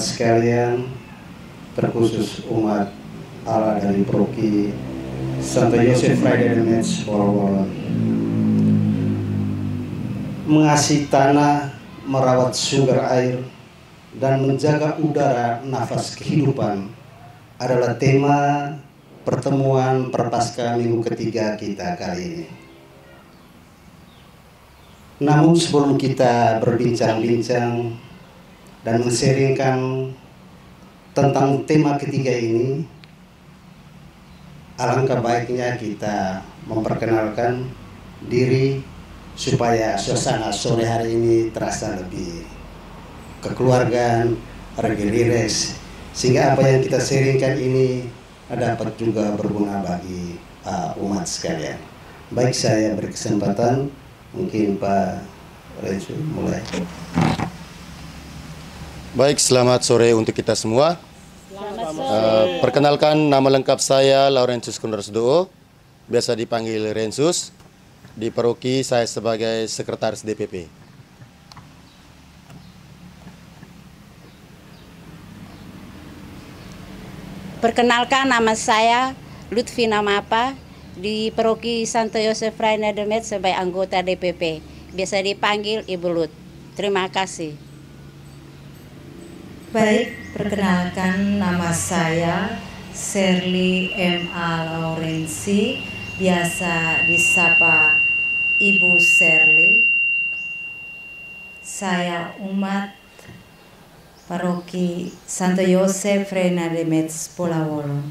jemaat sekalian, terkhusus umat Allah dari Paroki Santo Yosef Friday de Metz Bolawolon. Mengasihi tanah, merawat sumber air, dan menjaga udara nafas kehidupan adalah tema pertemuan Prapaskah minggu ketiga kita kali ini. Namun sebelum kita berbincang-bincang dan menseringkan tentang tema ketiga ini, alangkah baiknya kita memperkenalkan diri supaya suasana sore hari ini terasa lebih kekeluargaan, rileks, sehingga apa yang kita sharingkan ini dapat juga berguna bagi umat sekalian. Baik, saya beri kesempatan, mungkin Pak Rensu mulai. Baik, selamat sore untuk kita semua. Selamat sore. Perkenalkan, nama lengkap saya Laurentius Kundarsdoo, biasa dipanggil Rensus. Di paroki saya sebagai sekretaris DPP. Perkenalkan, nama saya Lutfina Mapa, di Paroki Santo Yosef Friday de Metz sebagai anggota DPP. Biasa dipanggil Ibu Lut. Terima kasih. Baik, perkenalkan, nama saya Serly M.A. Laurensi, biasa disapa Ibu Serly. Saya umat Paroki Santo Yosef Friday de Metz Bolawolon.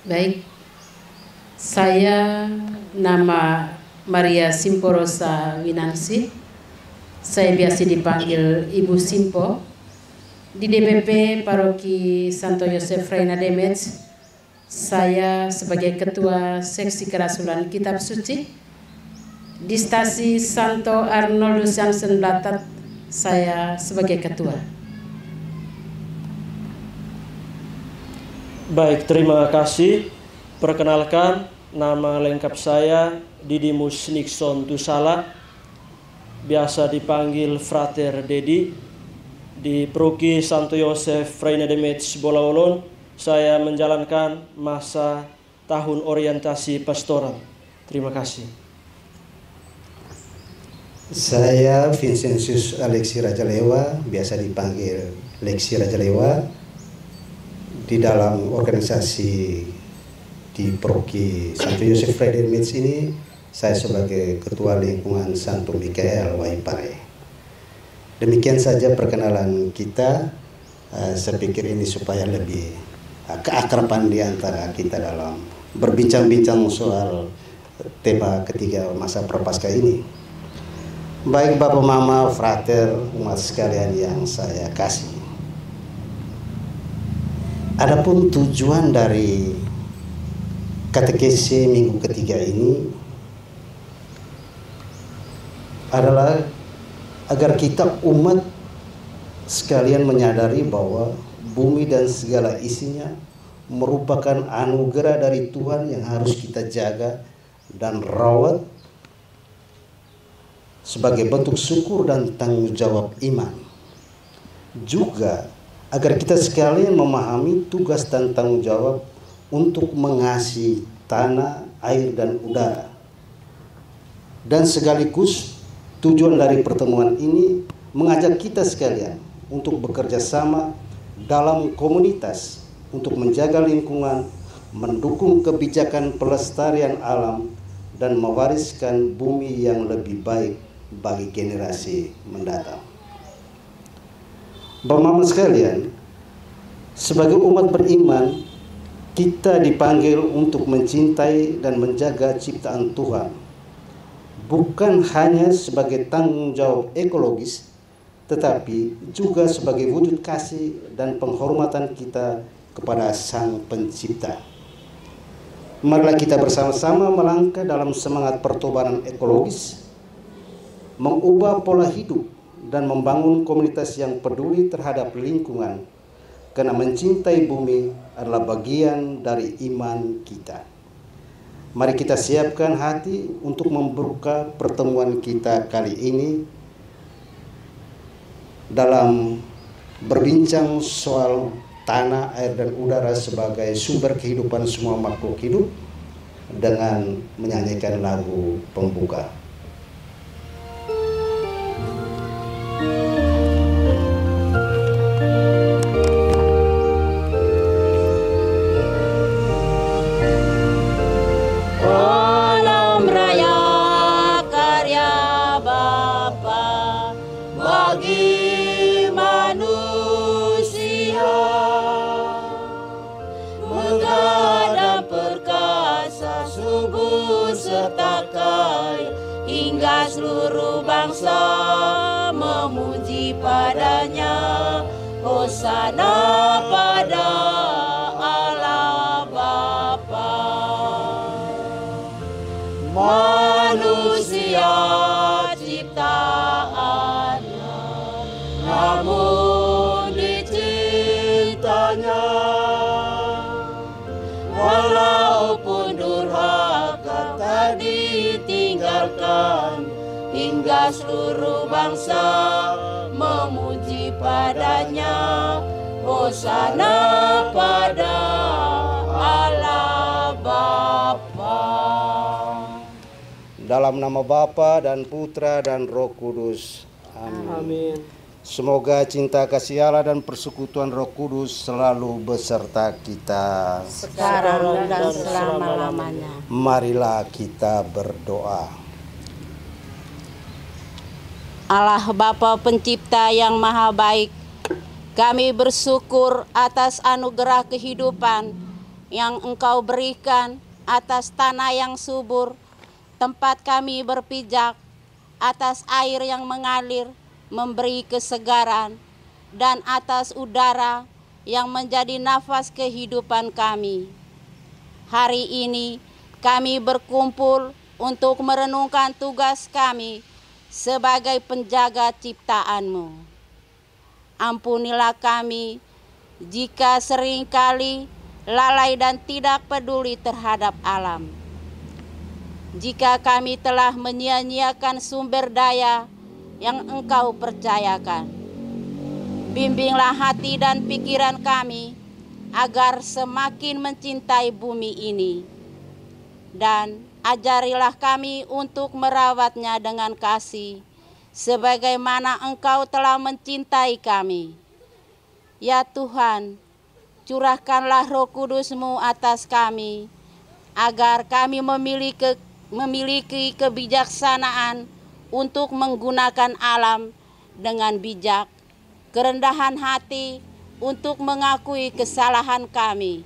Baik, saya nama Maria Simporosa Winansi. Saya biasa dipanggil Ibu Simpo. Di DPP Paroki Santo Yosef Friday de Metz, saya sebagai Ketua Seksi Kerasulan Kitab Suci. Di Stasi Santo Arnoldus Jansen Blatat, saya sebagai Ketua. Baik, terima kasih. Perkenalkan, nama lengkap saya Didimus Nixon Tusala, biasa dipanggil Frater Dedi. Di Paroki Santo Yosef Friday de Metz Bolawolon, saya menjalankan masa tahun orientasi pastoral. Terima kasih. Saya Vincentius Alexi Rajalewa, biasa dipanggil Lexi Rajalewa. Di dalam organisasi di Paroki Santo Yosef Friday de Metz ini, saya sebagai Ketua Lingkungan Santo Mikael Waipare. Demikian saja perkenalan kita. Saya pikir ini supaya lebih keakraban di antara kita dalam berbincang-bincang soal tema ketiga masa Prapaskah ini. Baik Bapak Mama, frater, umat sekalian yang saya kasih. Adapun tujuan dari katekesi minggu ketiga ini adalah agar kita umat sekalian menyadari bahwa bumi dan segala isinya merupakan anugerah dari Tuhan yang harus kita jaga dan rawat sebagai bentuk syukur dan tanggung jawab iman. Juga agar kita sekalian memahami tugas dan tanggung jawab untuk mengasihi tanah, air, dan udara. Dan sekaligus tujuan dari pertemuan ini mengajak kita sekalian untuk bekerja sama dalam komunitas untuk menjaga lingkungan, mendukung kebijakan pelestarian alam, dan mewariskan bumi yang lebih baik bagi generasi mendatang. Bapak-bapak sekalian, sebagai umat beriman, kita dipanggil untuk mencintai dan menjaga ciptaan Tuhan, bukan hanya sebagai tanggung jawab ekologis, tetapi juga sebagai wujud kasih dan penghormatan kita kepada Sang Pencipta. Marilah kita bersama-sama melangkah dalam semangat pertobatan ekologis, mengubah pola hidup, dan membangun komunitas yang peduli terhadap lingkungan, karena mencintai bumi adalah bagian dari iman kita. Mari kita siapkan hati untuk membuka pertemuan kita kali ini dalam berbincang soal tanah, air, dan udara sebagai sumber kehidupan semua makhluk hidup dengan menyanyikan lagu pembuka. Alam raya karya Bapa bagi manusia, megah dan perkasa, subur serta kaya, hingga seluruh bangsa memuji padanya. Hosana pada Allah Bapa. Manusia ciptaannya, namun dicintanya, walaupun durhaka tak ditinggalkan, hingga seluruh bangsa memuji padanya. Hosana pada Allah Bapa. Dalam nama Bapa dan Putra dan Roh Kudus. Amin. Amin. Semoga cinta kasih Allah dan persekutuan Roh Kudus selalu beserta kita. Sekarang dan selama-lamanya. Marilah kita berdoa. Allah Bapa Pencipta yang Maha Baik, kami bersyukur atas anugerah kehidupan yang Engkau berikan, atas tanah yang subur, tempat kami berpijak, atas air yang mengalir, memberi kesegaran, dan atas udara yang menjadi nafas kehidupan kami. Hari ini kami berkumpul untuk merenungkan tugas kami sebagai penjaga ciptaan-Mu. Ampunilah kami jika seringkali lalai dan tidak peduli terhadap alam. Jika kami telah menyia-nyiakan sumber daya yang Engkau percayakan. Bimbinglah hati dan pikiran kami agar semakin mencintai bumi ini. Dan ajarilah kami untuk merawatnya dengan kasih, sebagaimana Engkau telah mencintai kami. Ya Tuhan, curahkanlah Roh Kudus-Mu atas kami, agar kami memiliki kebijaksanaan untuk menggunakan alam dengan bijak, kerendahan hati untuk mengakui kesalahan kami,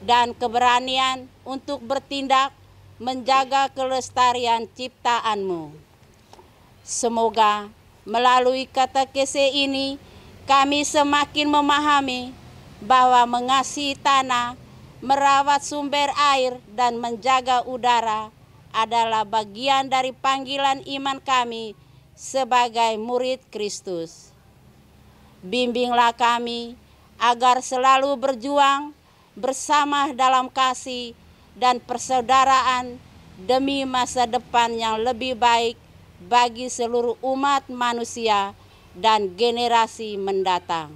dan keberanian untuk bertindak menjaga kelestarian ciptaan-Mu. Semoga melalui katekese ini kami semakin memahami bahwa mengasihi tanah, merawat sumber air, dan menjaga udara adalah bagian dari panggilan iman kami sebagai murid Kristus. Bimbinglah kami agar selalu berjuang bersama dalam kasih dan persaudaraan demi masa depan yang lebih baik bagi seluruh umat manusia dan generasi mendatang.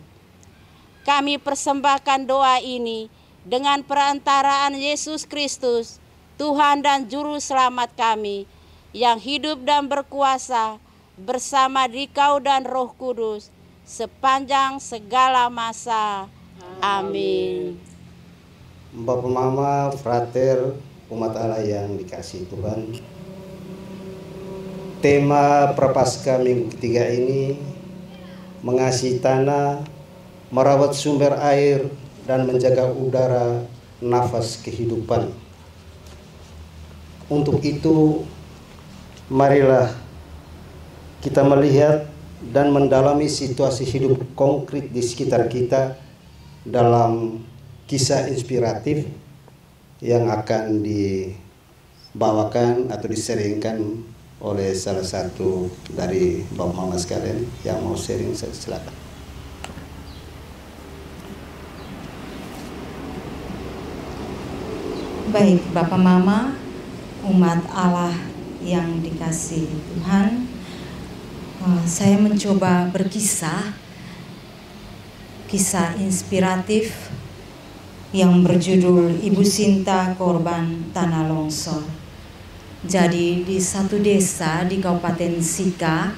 Kami persembahkan doa ini dengan perantaraan Yesus Kristus, Tuhan dan Juru Selamat kami, yang hidup dan berkuasa bersama Dikau dan Roh Kudus sepanjang segala masa. Amin. Bapak, Mama, Frater, umat Allah yang dikasihi Tuhan, tema Prapaskah minggu ketiga ini mengasihi tanah, merawat sumber air, dan menjaga udara, nafas kehidupan. Untuk itu, marilah kita melihat dan mendalami situasi hidup konkret di sekitar kita dalam kisah inspiratif yang akan dibawakan atau diseringkan oleh salah satu dari Bapak Mama sekalian yang mau sharing. Silakan. Baik, Bapak Mama, umat Allah yang dikasihi Tuhan, Saya mencoba berkisah, kisah inspiratif yang berjudul Ibu Sinta Korban Tanah Longsor. Jadi di satu desa di Kabupaten Sika,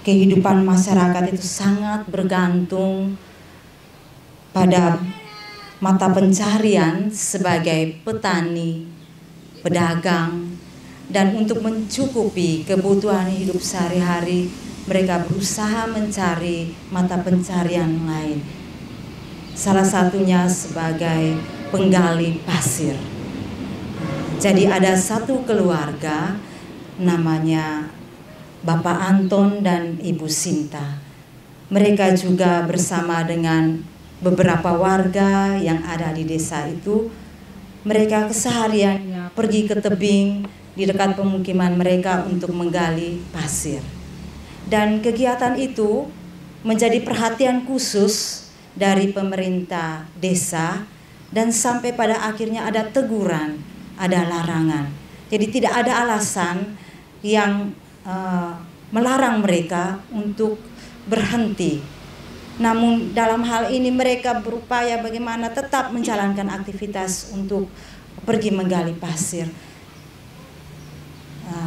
kehidupan masyarakat itu sangat bergantung pada mata pencarian sebagai petani, pedagang, dan untuk mencukupi kebutuhan hidup sehari-hari mereka berusaha mencari mata pencarian lain. Salah satunya sebagai penggali pasir. Jadi ada satu keluarga namanya Bapak Anton dan Ibu Sinta. Mereka juga bersama dengan beberapa warga yang ada di desa itu. Mereka kesehariannya pergi ke tebing di dekat pemukiman mereka untuk menggali pasir. Dan kegiatan itu menjadi perhatian khusus dari pemerintah desa, dan sampai pada akhirnya ada teguran, ada larangan. Jadi tidak ada alasan yang melarang mereka untuk berhenti. Namun dalam hal ini mereka berupaya bagaimana tetap menjalankan aktivitas untuk pergi menggali pasir.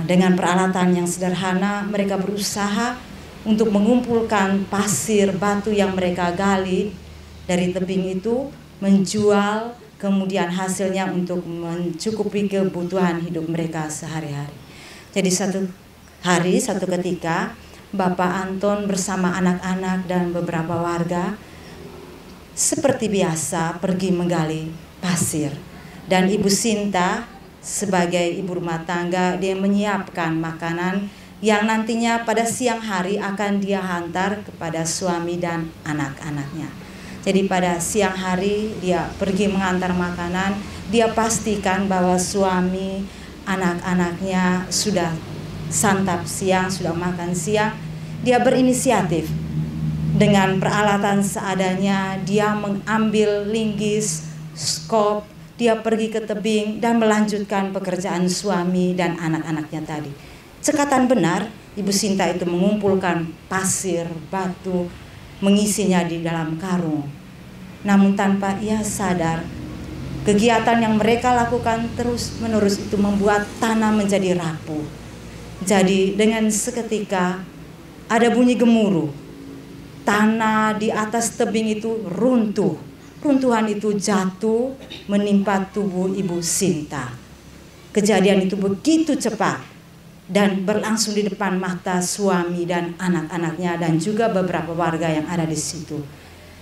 Dengan peralatan yang sederhana mereka berusaha untuk mengumpulkan pasir batu yang mereka gali dari tebing itu, menjual, kemudian hasilnya untuk mencukupi kebutuhan hidup mereka sehari-hari. Jadi satu ketika Bapak Anton bersama anak-anak dan beberapa warga seperti biasa pergi menggali pasir, dan Ibu Sinta sebagai ibu rumah tangga dia menyiapkan makanan yang nantinya pada siang hari akan dia hantar kepada suami dan anak-anaknya. Jadi pada siang hari dia pergi mengantar makanan, dia pastikan bahwa suami, anak-anaknya sudah santap siang, sudah makan siang. Dia berinisiatif dengan peralatan seadanya, dia mengambil linggis, skop, dia pergi ke tebing dan melanjutkan pekerjaan suami dan anak-anaknya tadi. Cekatan benar, Ibu Sinta itu mengumpulkan pasir, batu, mengisinya di dalam karung. Namun tanpa ia sadar, kegiatan yang mereka lakukan terus-menerus itu membuat tanah menjadi rapuh. Jadi dengan seketika ada bunyi gemuruh. Tanah di atas tebing itu runtuh. Runtuhan itu jatuh menimpa tubuh Ibu Sinta. Kejadian itu begitu cepat dan berlangsung di depan mata suami dan anak-anaknya dan juga beberapa warga yang ada di situ.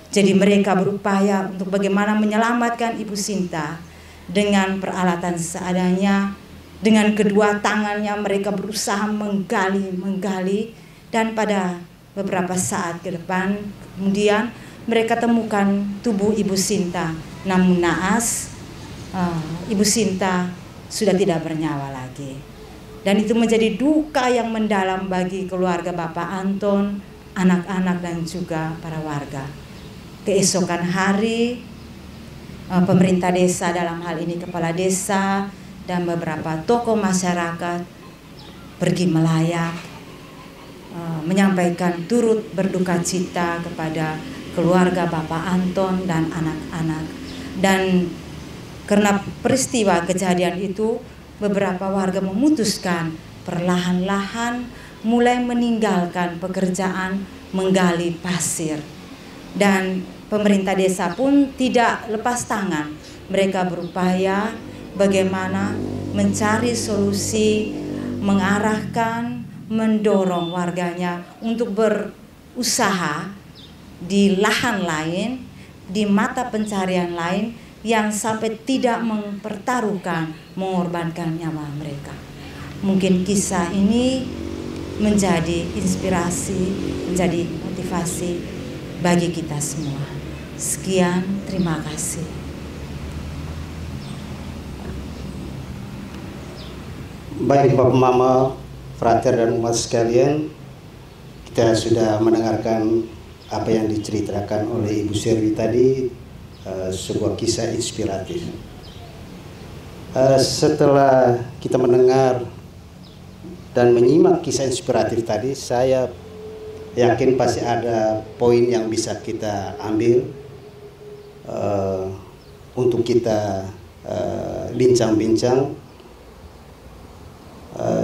Jadi mereka berupaya untuk bagaimana menyelamatkan Ibu Sinta dengan peralatan seadanya. Dengan kedua tangannya mereka berusaha menggali, dan pada beberapa saat ke depan kemudian mereka temukan tubuh Ibu Sinta. Namun naas, Ibu Sinta sudah tidak bernyawa lagi. Dan itu menjadi duka yang mendalam bagi keluarga Bapak Anton, anak-anak dan juga para warga. Keesokan hari, pemerintah desa, dalam hal ini kepala desa dan beberapa tokoh masyarakat pergi melayat, menyampaikan turut berduka cita kepada keluarga Bapak Anton dan anak-anak. Dan karena peristiwa kejadian itu, beberapa warga memutuskan perlahan-lahan mulai meninggalkan pekerjaan menggali pasir. Dan pemerintah desa pun tidak lepas tangan. Mereka berupaya bagaimana mencari solusi, mengarahkan, mendorong warganya untuk berusaha di lahan lain, di mata pencarian lain yang sampai tidak mempertaruhkan, mengorbankan nyawa mereka. Mungkin kisah ini menjadi inspirasi, menjadi motivasi bagi kita semua. Sekian, terima kasih. Baik Bapak Mama, frater dan umat sekalian, kita sudah mendengarkan apa yang diceritakan oleh Ibu Serwi tadi, sebuah kisah inspiratif. Setelah kita mendengar dan menyimak kisah inspiratif tadi, saya yakin pasti ada poin yang bisa kita ambil untuk kita bincang-bincang,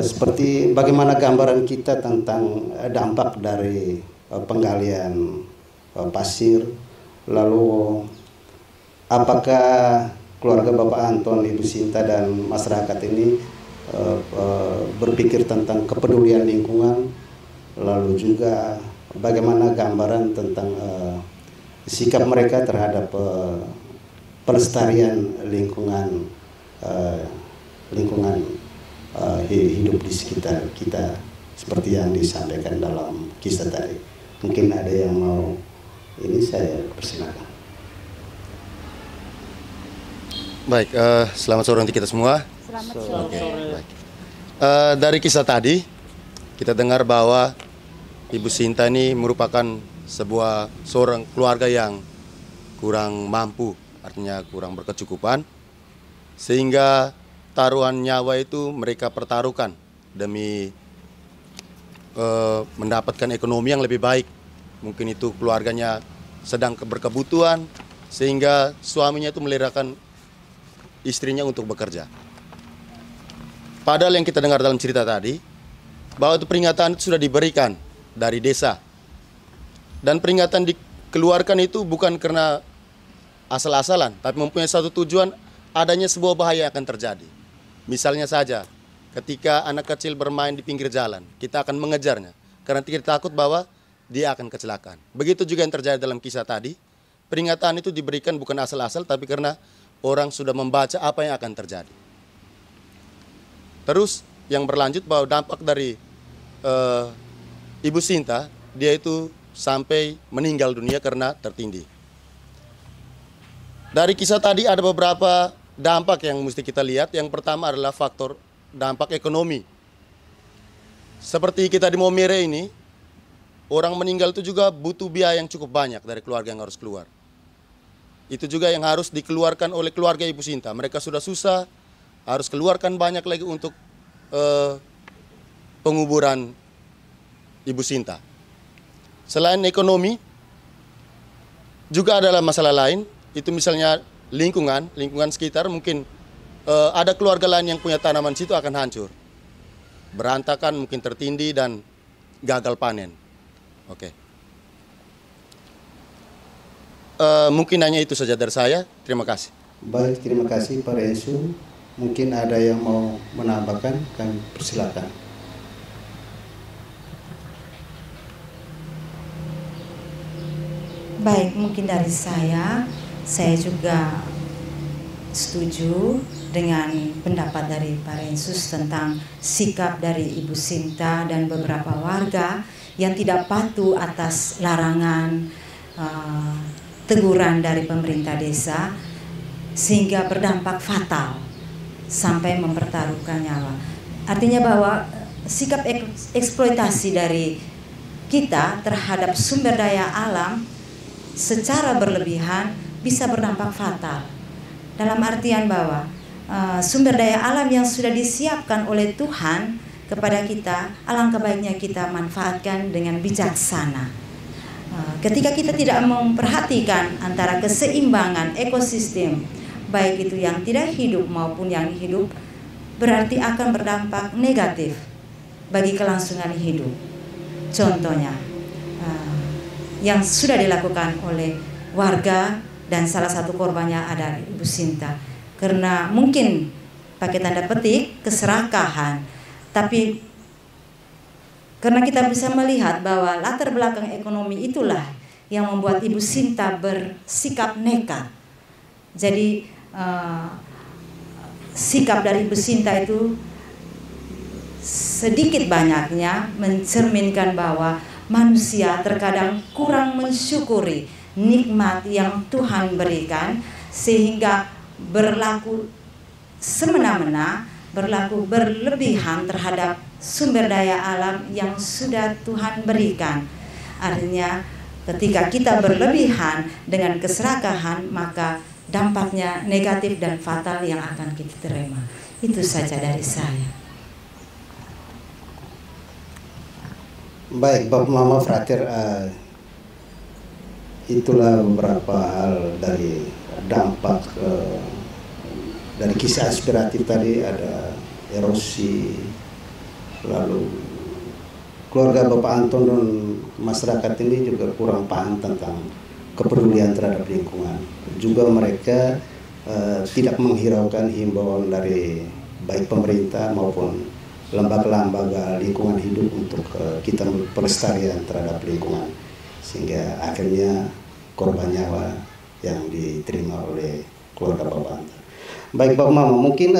seperti bagaimana gambaran kita tentang dampak dari penggalian pasir, lalu apakah keluarga Bapak Anton, Ibu Sinta, dan masyarakat ini berpikir tentang kepedulian lingkungan, lalu juga bagaimana gambaran tentang sikap mereka terhadap pelestarian lingkungan hidup di sekitar kita seperti yang disampaikan dalam kisah tadi. Mungkin ada yang mau ini, saya persilakan. Baik, selamat sore untuk kita semua. Selamat sore. Dari kisah tadi kita dengar bahwa Ibu Sinta ini merupakan seorang keluarga yang kurang mampu, artinya kurang berkecukupan, sehingga taruhan nyawa itu mereka pertaruhkan demi mendapatkan ekonomi yang lebih baik. Mungkin itu keluarganya sedang berkebutuhan, sehingga suaminya itu melahirkan istrinya untuk bekerja. Padahal yang kita dengar dalam cerita tadi, bahwa itu peringatan itu sudah diberikan dari desa. Dan peringatan dikeluarkan itu bukan karena asal-asalan, tapi mempunyai satu tujuan, adanya sebuah bahaya yang akan terjadi. Misalnya saja, ketika anak kecil bermain di pinggir jalan, kita akan mengejarnya, karena kita takut bahwa dia akan kecelakaan. Begitu juga yang terjadi dalam kisah tadi, peringatan itu diberikan bukan asal-asal, tapi karena orang sudah membaca apa yang akan terjadi. Terus yang berlanjut bahwa dampak dari Ibu Sinta, dia itu sampai meninggal dunia karena tertindih. Dari kisah tadi ada beberapa dampak yang mesti kita lihat. Yang pertama adalah faktor dampak ekonomi. Seperti kita di Maumere ini, orang meninggal itu juga butuh biaya yang cukup banyak dari keluarga yang harus keluar. Itu juga yang harus dikeluarkan oleh keluarga Ibu Sinta. Mereka sudah susah, harus keluarkan banyak lagi untuk penguburan Ibu Sinta. Selain ekonomi, juga adalah masalah lain. Itu misalnya lingkungan sekitar, mungkin ada keluarga lain yang punya tanaman situ akan hancur. Berantakan, mungkin tertindih dan gagal panen. Oke. Mungkin hanya itu saja dari saya. Terima kasih. Baik, terima kasih Pak Rensu. Mungkin ada yang mau menambahkan, kami persilakan. Baik, mungkin dari saya juga setuju dengan pendapat dari Pak Rensus tentang sikap dari Ibu Sinta dan beberapa warga yang tidak patuh atas larangan teguran dari pemerintah desa, sehingga berdampak fatal sampai mempertaruhkan nyawa. Artinya bahwa sikap eksploitasi dari kita terhadap sumber daya alam secara berlebihan bisa berdampak fatal. Dalam artian bahwa sumber daya alam yang sudah disiapkan oleh Tuhan kepada kita, alangkah baiknya kita manfaatkan dengan bijaksana. Ketika kita tidak memperhatikan antara keseimbangan ekosistem, baik itu yang tidak hidup maupun yang hidup, berarti akan berdampak negatif bagi kelangsungan hidup. Contohnya, yang sudah dilakukan oleh warga dan salah satu korbannya ada Ibu Sinta. Karena mungkin pakai tanda petik keserakahan, tapi karena kita bisa melihat bahwa latar belakang ekonomi itulah yang membuat Ibu Sinta bersikap nekat. Jadi sikap dari Ibu Sinta itu sedikit banyaknya mencerminkan bahwa manusia terkadang kurang mensyukuri nikmat yang Tuhan berikan, sehingga berlaku semena-mena, berlaku berlebihan terhadap sumber daya alam yang sudah Tuhan berikan. Artinya ketika kita berlebihan dengan keserakahan, maka dampaknya negatif dan fatal yang akan kita terima. Itu saja dari saya. Baik, Bapak Mama Frater, itulah beberapa hal dari dampak dari kisah inspiratif tadi. Ada erosi, lalu keluarga Bapak Anton dan masyarakat ini juga kurang paham tentang kepedulian terhadap lingkungan. Juga mereka tidak menghiraukan himbauan dari baik pemerintah maupun lembaga-lembaga lingkungan hidup untuk kita pelestarian terhadap lingkungan, sehingga akhirnya korban nyawa yang diterima oleh keluarga Bapak Anton. Baik Bapak Mama, mungkin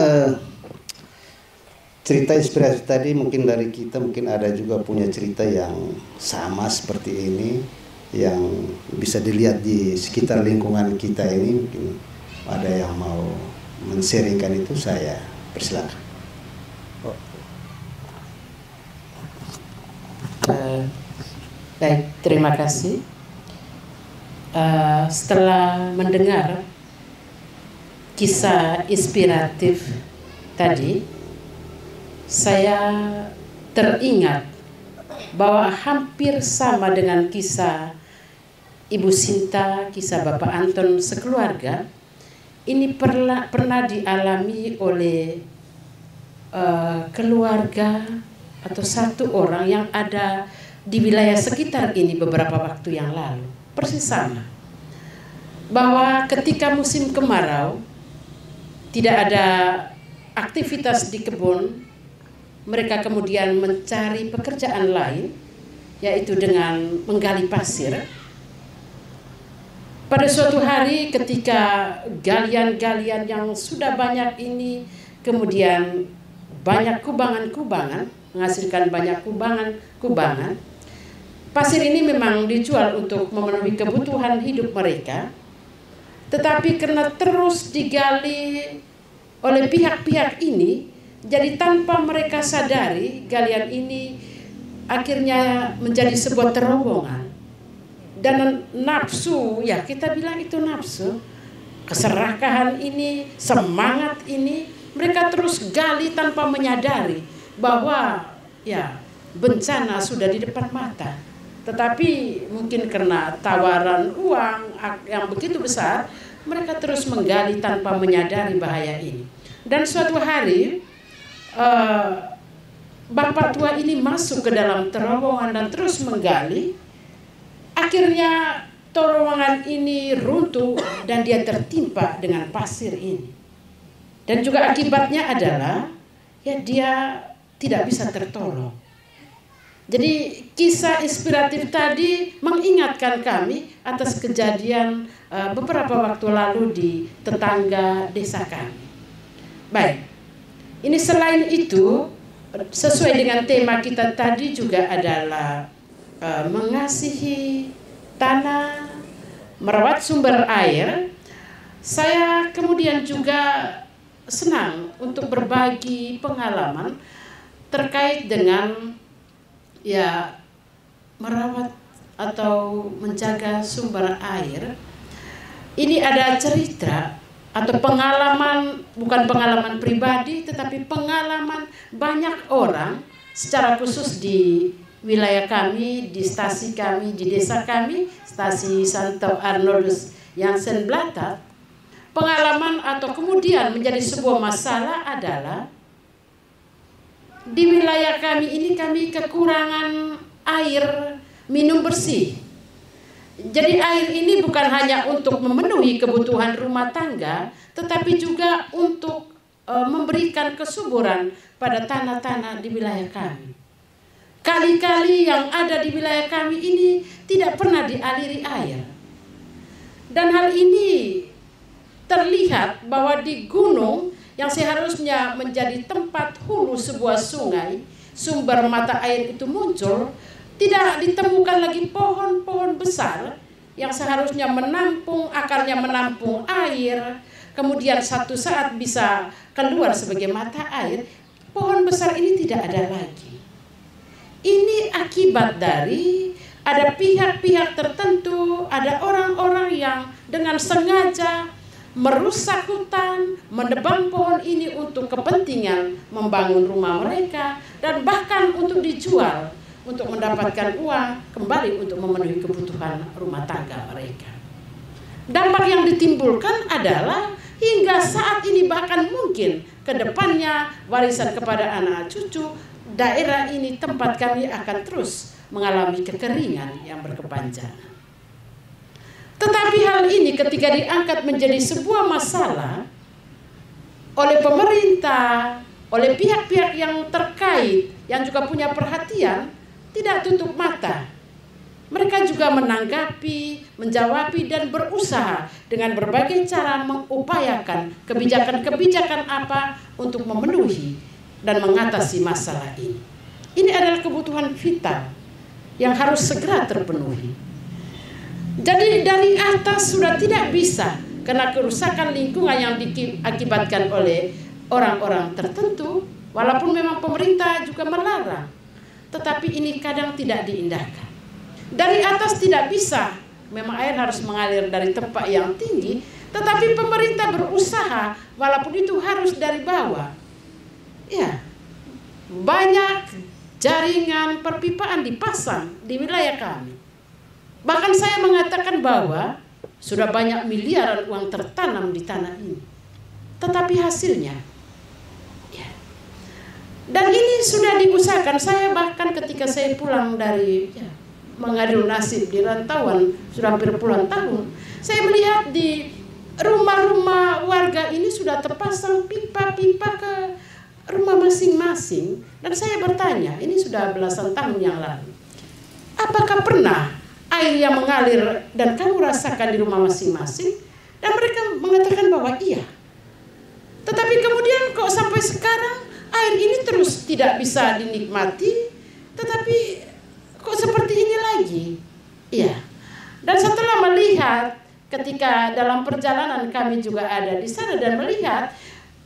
cerita inspirasi tadi mungkin dari kita, mungkin ada juga punya cerita yang sama seperti ini yang bisa dilihat di sekitar lingkungan kita ini. Mungkin ada yang mau men-sharingkan itu, saya persilakan. Baik, terima kasih. Setelah mendengar kisah inspiratif tadi, saya teringat bahwa hampir sama dengan kisah Ibu Sinta, kisah Bapak Anton sekeluarga, ini pernah dialami oleh keluarga atau satu orang yang ada di wilayah sekitar ini beberapa waktu yang lalu. Persis sama, bahwa ketika musim kemarau tidak ada aktivitas di kebun, mereka kemudian mencari pekerjaan lain, yaitu dengan menggali pasir. Pada suatu hari ketika galian-galian yang sudah banyak ini kemudian banyak kubangan-kubangan, menghasilkan banyak kubangan-kubangan, pasir ini memang dijual untuk memenuhi kebutuhan hidup mereka. Tetapi karena terus digali oleh pihak-pihak ini, jadi tanpa mereka sadari galian ini akhirnya menjadi sebuah terowongan. Dan nafsu, ya kita bilang itu nafsu, keserakahan ini, semangat ini, mereka terus gali tanpa menyadari bahwa ya bencana sudah di depan mata. Tetapi mungkin karena tawaran uang yang begitu besar, mereka terus menggali tanpa menyadari bahaya ini. Dan suatu hari bapak tua ini masuk ke dalam terowongan dan terus menggali. Akhirnya terowongan ini runtuh dan dia tertimpa dengan pasir ini. Dan juga akibatnya adalah ya dia tidak bisa tertolong. Jadi kisah inspiratif tadi mengingatkan kami atas kejadian beberapa waktu lalu di tetangga desa kami. Baik, ini selain itu sesuai dengan tema kita tadi juga adalah mengasihi tanah, merawat sumber air. Saya kemudian juga senang untuk berbagi pengalaman terkait dengan ya merawat atau menjaga sumber air. Ini ada cerita atau pengalaman, bukan pengalaman pribadi tetapi pengalaman banyak orang secara khusus di wilayah kami, di stasi kami, di desa kami, stasi Santo Arnoldus Jansen Blatat. Pengalaman atau kemudian menjadi sebuah masalah adalah di wilayah kami ini kami kekurangan air minum bersih. Jadi air ini bukan hanya untuk memenuhi kebutuhan rumah tangga, tetapi juga untuk memberikan kesuburan pada tanah-tanah di wilayah kami. Kali-kali yang ada di wilayah kami ini tidak pernah dialiri air. Dan hal ini terlihat bahwa di gunung yang seharusnya menjadi tempat hulu sebuah sungai, sumber mata air itu muncul, tidak ditemukan lagi pohon-pohon besar yang seharusnya menampung, akarnya menampung air, kemudian satu saat bisa keluar sebagai mata air. Pohon besar ini tidak ada lagi. Ini akibat dari ada pihak-pihak tertentu, ada orang-orang yang dengan sengaja merusak hutan, menebang pohon ini untuk kepentingan membangun rumah mereka dan bahkan untuk dijual, untuk mendapatkan uang kembali untuk memenuhi kebutuhan rumah tangga mereka. Dampak yang ditimbulkan adalah hingga saat ini bahkan mungkin ke depannya warisan kepada anak cucu, daerah ini tempat kami akan terus mengalami kekeringan yang berkepanjangan. Tetapi hal ini ketika diangkat menjadi sebuah masalah oleh pemerintah, oleh pihak-pihak yang terkait, yang juga punya perhatian, tidak tutup mata. Mereka juga menanggapi, menjawabi, dan berusaha dengan berbagai cara mengupayakan kebijakan-kebijakan apa untuk memenuhi dan mengatasi masalah ini. Ini adalah kebutuhan vital yang harus segera terpenuhi. Jadi dari atas sudah tidak bisa, karena kerusakan lingkungan yang diakibatkan oleh orang-orang tertentu, walaupun memang pemerintah juga melarang, tetapi ini kadang tidak diindahkan. Dari atas tidak bisa, memang air harus mengalir dari tempat yang tinggi, tetapi pemerintah berusaha walaupun itu harus dari bawah. Ya, banyak jaringan perpipaan dipasang di wilayah kami. Bahkan saya mengatakan bahwa sudah banyak miliaran uang tertanam di tanah ini. Tetapi hasilnya, ya. Dan ini sudah diusahakan. Saya bahkan ketika saya pulang dari mengadu nasib di rantauan sudah hampir puluhan tahun, saya melihat di rumah-rumah warga ini sudah terpasang pipa-pipa ke rumah masing-masing. Dan saya bertanya, ini sudah belasan tahun yang lalu, apakah pernah air yang mengalir dan kamu rasakan di rumah masing-masing? Dan mereka mengatakan bahwa iya. Tetapi kemudian kok sampai sekarang air ini terus tidak bisa dinikmati, tetapi kok seperti ini lagi? Iya. Dan setelah melihat, ketika dalam perjalanan kami juga ada di sana dan melihat,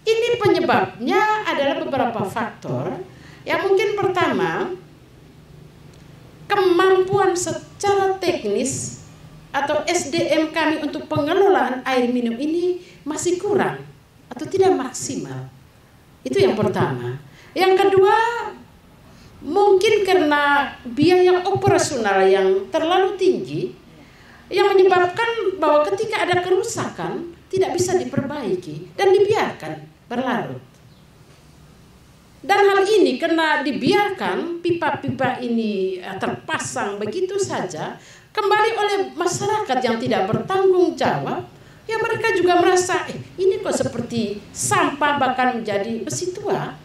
ini penyebabnya adalah beberapa faktor. Yang mungkin pertama, kemampuan secara teknis atau SDM kami untuk pengelolaan air minum ini masih kurang atau tidak maksimal. Itu yang pertama. Yang kedua, mungkin karena biaya operasional yang terlalu tinggi yang menyebabkan bahwa ketika ada kerusakan tidak bisa diperbaiki dan dibiarkan berlarut. Dan hal ini karena dibiarkan pipa-pipa ini terpasang begitu saja kembali oleh masyarakat yang tidak bertanggung jawab, ya mereka juga merasa ini kok seperti sampah bahkan menjadi besi tua.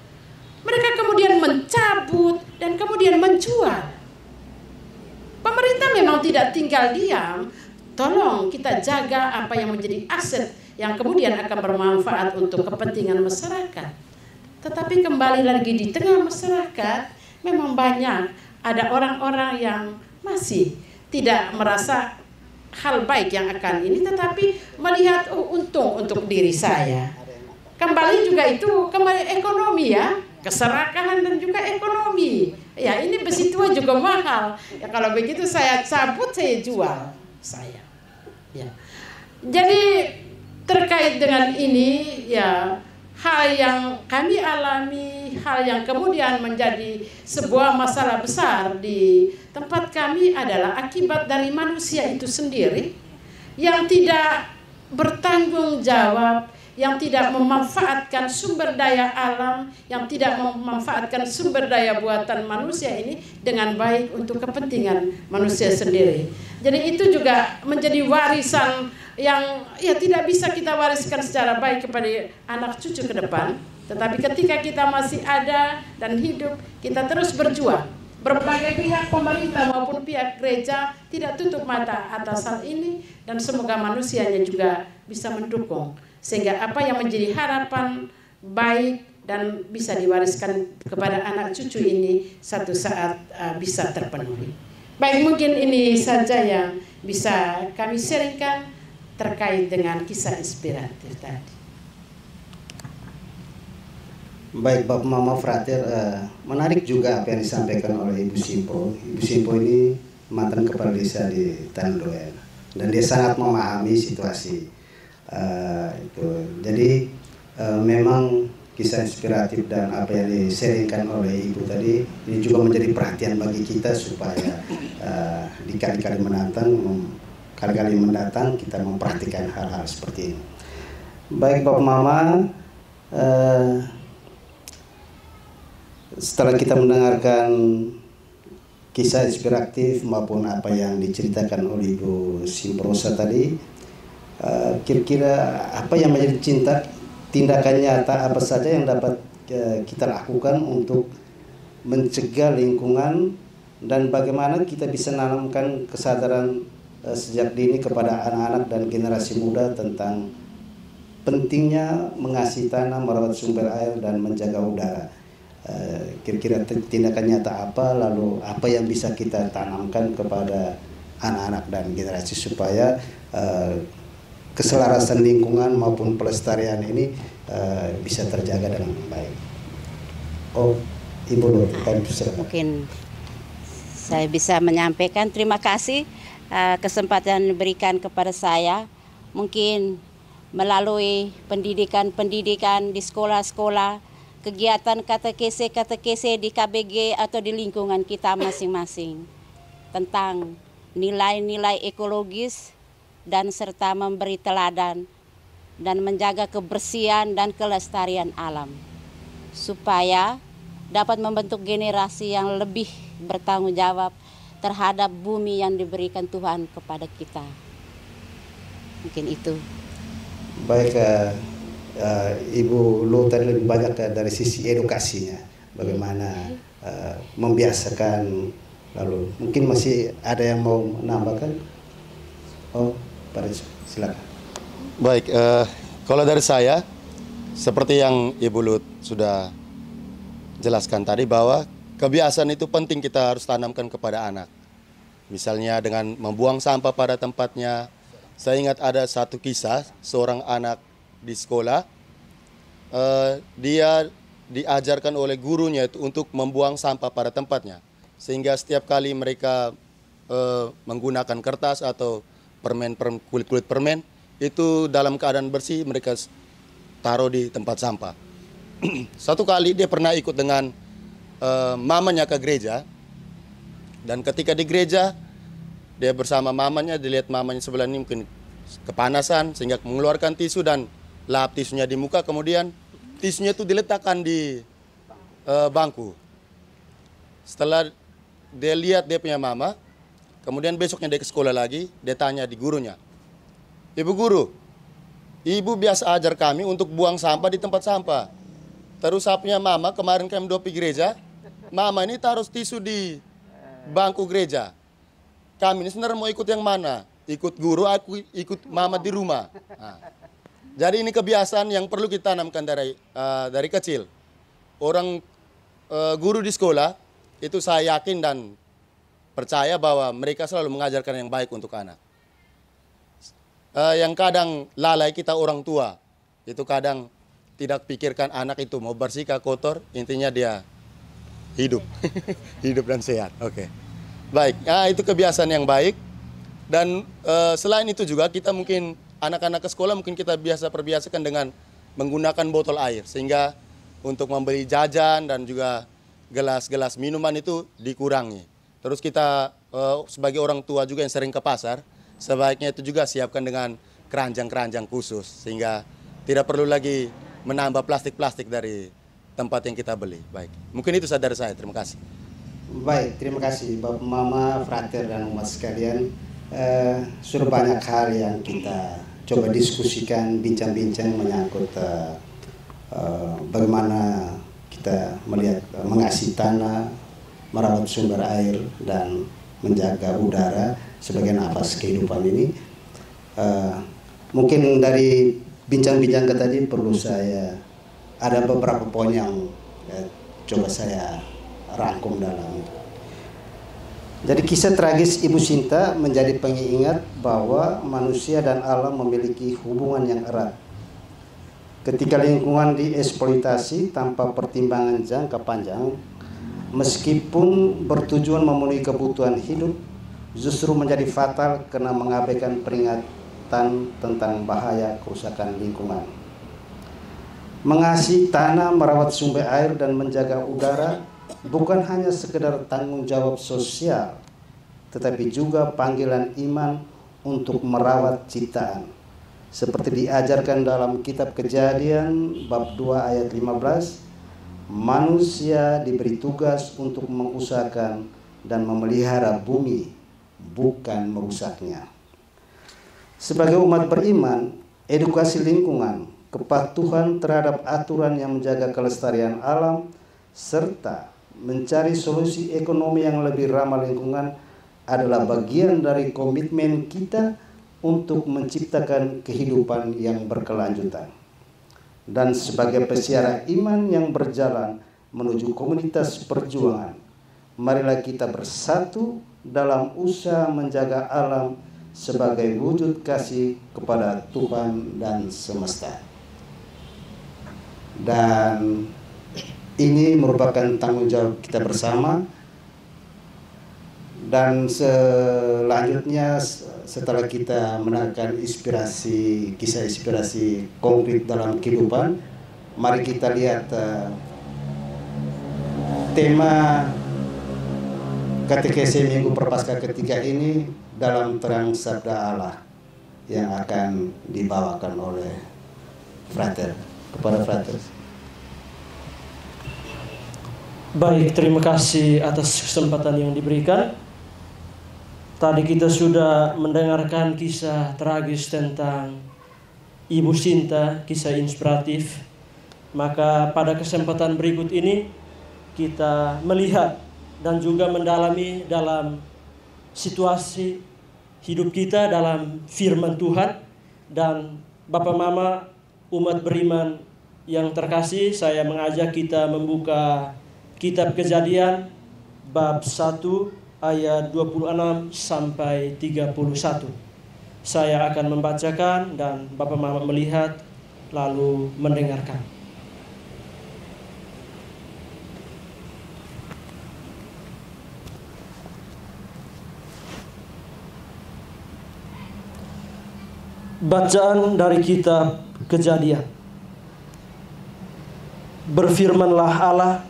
Mereka kemudian mencabut dan kemudian menjual. Pemerintah memang tidak tinggal diam. Tolong kita jaga apa yang menjadi aset yang kemudian akan bermanfaat untuk kepentingan masyarakat. Tetapi kembali lagi di tengah masyarakat memang banyak ada orang-orang yang masih tidak merasa hal baik yang akan ini, tetapi melihat untung untuk diri saya. Kembali juga itu kembali ekonomi ya, keserakahan dan juga ekonomi. Ya ini besi tua juga mahal. Ya kalau begitu saya cabut, saya jual saya. Ya. Jadi terkait dengan ini ya, hal yang kami alami, hal yang kemudian menjadi sebuah masalah besar di tempat kami adalah akibat dari manusia itu sendiri yang tidak bertanggung jawab, yang tidak memanfaatkan sumber daya alam, yang tidak memanfaatkan sumber daya buatan manusia ini dengan baik untuk kepentingan manusia sendiri. Jadi itu juga menjadi warisan yang ya tidak bisa kita wariskan secara baik kepada anak cucu ke depan. Tetapi ketika kita masih ada dan hidup, kita terus berjuang. Berbagai pihak pemerintah maupun pihak gereja tidak tutup mata atas hal ini, dan semoga manusianya juga bisa mendukung sehingga apa yang menjadi harapan baik dan bisa diwariskan kepada anak cucu ini satu saat bisa terpenuhi. Baik, mungkin ini saja yang bisa kami sharingkan terkait dengan kisah inspiratif tadi. Baik Bapak Mama Frater, menarik juga apa yang disampaikan oleh Ibu Simpo. Ibu Simpo ini mantan kepala desa di Tandoel dan dia sangat memahami situasi itu. Jadi memang kisah inspiratif dan apa yang diseringkan oleh Ibu tadi ini juga menjadi perhatian bagi kita supaya di kali-kali mendatang kita memperhatikan hal-hal seperti ini. Baik Bapak Mama, setelah kita mendengarkan kisah inspiratif maupun apa yang diceritakan oleh Ibu Simprosa tadi, kira-kira apa yang menjadi tindakan nyata apa saja yang dapat kita lakukan untuk mencegah lingkungan dan bagaimana kita bisa menanamkan kesadaran sejak dini kepada anak-anak dan generasi muda tentang pentingnya mengasihi tanah, merawat sumber air dan menjaga udara. Kira-kira tindakan nyata apa, lalu apa yang bisa kita tanamkan kepada anak-anak dan generasi supaya keselarasan lingkungan maupun pelestarian ini bisa terjaga dengan baik. Oh, Ibu Nur, mungkin saya bisa menyampaikan terima kasih kesempatan yang diberikan kepada saya. Mungkin melalui pendidikan di sekolah-sekolah, kegiatan katekese di KBG atau di lingkungan kita masing-masing tentang nilai-nilai ekologis dan serta memberi teladan dan menjaga kebersihan dan kelestarian alam supaya dapat membentuk generasi yang lebih bertanggung jawab terhadap bumi yang diberikan Tuhan kepada kita. Mungkin itu. Baik, Ibu Lu tadi lebih banyak dari sisi edukasinya, bagaimana membiasakan, lalu mungkin masih ada yang mau menambahkan? Oh, silakan. Baik, kalau dari saya, seperti yang Ibu Lut sudah jelaskan tadi bahwa kebiasaan itu penting kita harus tanamkan kepada anak. Misalnya dengan membuang sampah pada tempatnya. Saya ingat ada satu kisah, seorang anak di sekolah, dia diajarkan oleh gurunya itu untuk membuang sampah pada tempatnya. Sehingga setiap kali mereka menggunakan kertas atau kulit permen, itu dalam keadaan bersih mereka taruh di tempat sampah. Satu kali dia pernah ikut dengan mamanya ke gereja, dan ketika di gereja dia bersama mamanya, dilihat mamanya sebelah ini mungkin kepanasan sehingga mengeluarkan tisu dan lap tisunya di muka, kemudian tisunya itu diletakkan di bangku. Setelah dia lihat dia punya mama, kemudian besoknya dia ke sekolah lagi, dia tanya di gurunya, "Ibu guru, ibu biasa ajar kami untuk buang sampah di tempat sampah. Terus saya punya mama, kemarin kami pergi gereja, mama ini taruh tisu di bangku gereja. Kami ini sebenarnya mau ikut yang mana? Ikut guru, aku ikut mama di rumah." Nah, jadi ini kebiasaan yang perlu kita tanamkan dari kecil. Orang guru di sekolah, itu saya yakin dan percaya bahwa mereka selalu mengajarkan yang baik untuk anak. Yang kadang lalai kita orang tua, itu kadang tidak pikirkan anak itu mau bersih kah kotor, intinya dia hidup, hidup dan sehat. Oke. Baik, itu kebiasaan yang baik. Dan selain itu juga kita mungkin anak-anak ke sekolah mungkin kita perbiasakan dengan menggunakan botol air, sehingga untuk membeli jajan dan juga gelas-gelas minuman itu dikurangi. Terus kita sebagai orang tua juga yang sering ke pasar, sebaiknya itu juga siapkan dengan keranjang-keranjang khusus, sehingga tidak perlu lagi menambah plastik-plastik dari tempat yang kita beli. Baik, mungkin itu dari saya. Terima kasih. Baik, terima kasih Bapak, Mama, Frater dan umat sekalian. Sudah banyak hal yang kita coba diskusikan, bincang-bincang menyangkut bagaimana kita melihat mengasihi tanah, merawat sumber air dan menjaga udara sebagai nafas kehidupan ini. Mungkin dari bincang-bincang tadi perlu saya ada beberapa poin yang coba saya rangkum dalam. Jadi kisah tragis Ibu Sinta menjadi pengingat bahwa manusia dan alam memiliki hubungan yang erat. Ketika lingkungan dieksploitasi tanpa pertimbangan jangka panjang, meskipun bertujuan memenuhi kebutuhan hidup, justru menjadi fatal karena mengabaikan peringatan tentang bahaya kerusakan lingkungan. Mengasihi tanah, merawat sumber air, dan menjaga udara bukan hanya sekedar tanggung jawab sosial, tetapi juga panggilan iman untuk merawat ciptaan. Seperti diajarkan dalam kitab Kejadian bab 2 ayat 15, manusia diberi tugas untuk mengusahakan dan memelihara bumi, bukan merusaknya. Sebagai umat beriman, edukasi lingkungan, kepatuhan terhadap aturan yang menjaga kelestarian alam, serta mencari solusi ekonomi yang lebih ramah lingkungan adalah bagian dari komitmen kita untuk menciptakan kehidupan yang berkelanjutan. Dan sebagai peziarah iman yang berjalan menuju komunitas perjuangan, marilah kita bersatu dalam usaha menjaga alam sebagai wujud kasih kepada Tuhan dan semesta. Dan ini merupakan tanggung jawab kita bersama. Dan selanjutnya setelah kita mendengarkan kisah inspirasi konkret dalam kehidupan, mari kita lihat tema katekesi Minggu Prapaskah ketiga ini dalam terang sabda Allah yang akan dibawakan oleh Frater. Kepada Frater. Baik, terima kasih atas kesempatan yang diberikan. Tadi kita sudah mendengarkan kisah tragis tentang Ibu Sinta, kisah inspiratif. Maka pada kesempatan berikut ini kita melihat dan juga mendalami dalam situasi hidup kita dalam firman Tuhan. Dan Bapak Mama umat beriman yang terkasih, saya mengajak kita membuka kitab Kejadian bab 1 ayat 26 sampai 31. Saya akan membacakan dan Bapak Mama melihat lalu mendengarkan. Bacaan dari kitab Kejadian. Berfirmanlah Allah,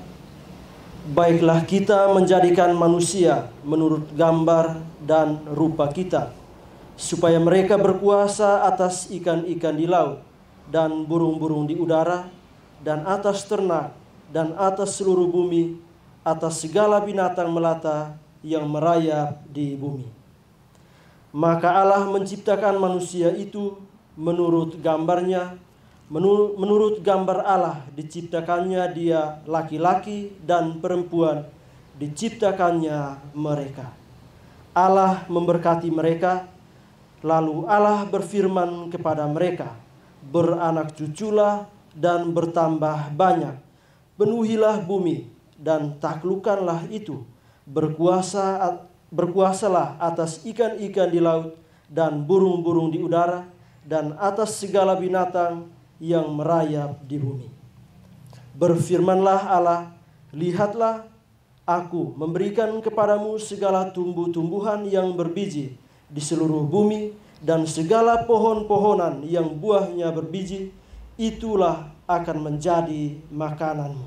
baiklah kita menjadikan manusia menurut gambar dan rupa kita, supaya mereka berkuasa atas ikan-ikan di laut dan burung-burung di udara, dan atas ternak, dan atas seluruh bumi, atas segala binatang melata yang merayap di bumi. Maka Allah menciptakan manusia itu menurut gambarnya, menurut gambar Allah diciptakannya dia, laki-laki dan perempuan diciptakannya mereka. Allah memberkati mereka, lalu Allah berfirman kepada mereka, beranak cuculah dan bertambah banyak, penuhilah bumi dan taklukkanlah itu, berkuasalah atas ikan-ikan di laut dan burung-burung di udara, dan atas segala binatang yang merayap di bumi. Berfirmanlah Allah, lihatlah, aku memberikan kepadamu segala tumbuh-tumbuhan yang berbiji di seluruh bumi, dan segala pohon-pohonan yang buahnya berbiji, itulah akan menjadi makananmu.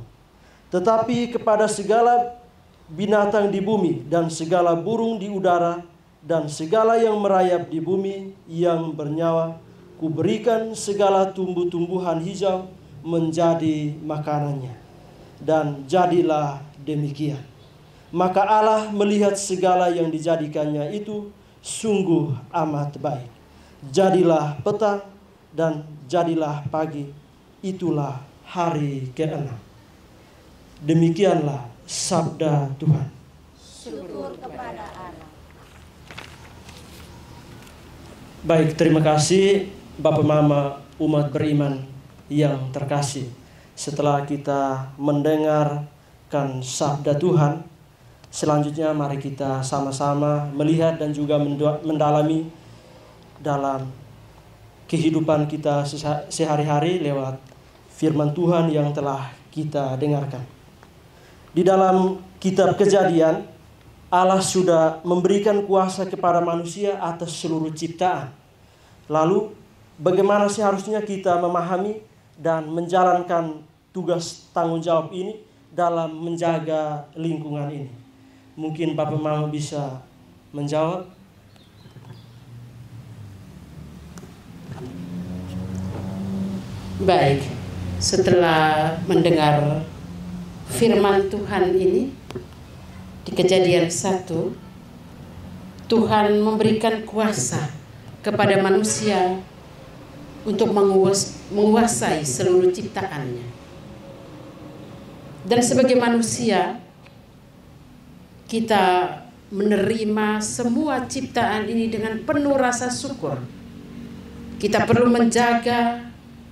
Tetapi kepada segala binatang di bumi dan segala burung di udara dan segala yang merayap di bumi yang bernyawa, kuberikan segala tumbuh-tumbuhan hijau menjadi makanannya. Dan jadilah demikian. Maka Allah melihat segala yang dijadikannya itu sungguh amat baik. Jadilah petang dan jadilah pagi, itulah hari ke-6. Demikianlah sabda Tuhan. Syukur kepada Allah. Baik, terima kasih Bapak Mama umat beriman yang terkasih. Setelah kita mendengarkan sabda Tuhan, selanjutnya mari kita sama-sama melihat dan juga mendalami dalam kehidupan kita sehari-hari lewat firman Tuhan yang telah kita dengarkan. Di dalam kitab Kejadian, Allah sudah memberikan kuasa kepada manusia atas seluruh ciptaan. Lalu bagaimana seharusnya kita memahami dan menjalankan tugas tanggung jawab ini dalam menjaga lingkungan ini. Mungkin Bapak Mama bisa menjawab. Baik, setelah mendengar firman Tuhan ini di Kejadian 1, Tuhan memberikan kuasa kepada manusia untuk menguasai seluruh ciptaannya. Dan sebagai manusia, kita menerima semua ciptaan ini dengan penuh rasa syukur. Kita perlu menjaga,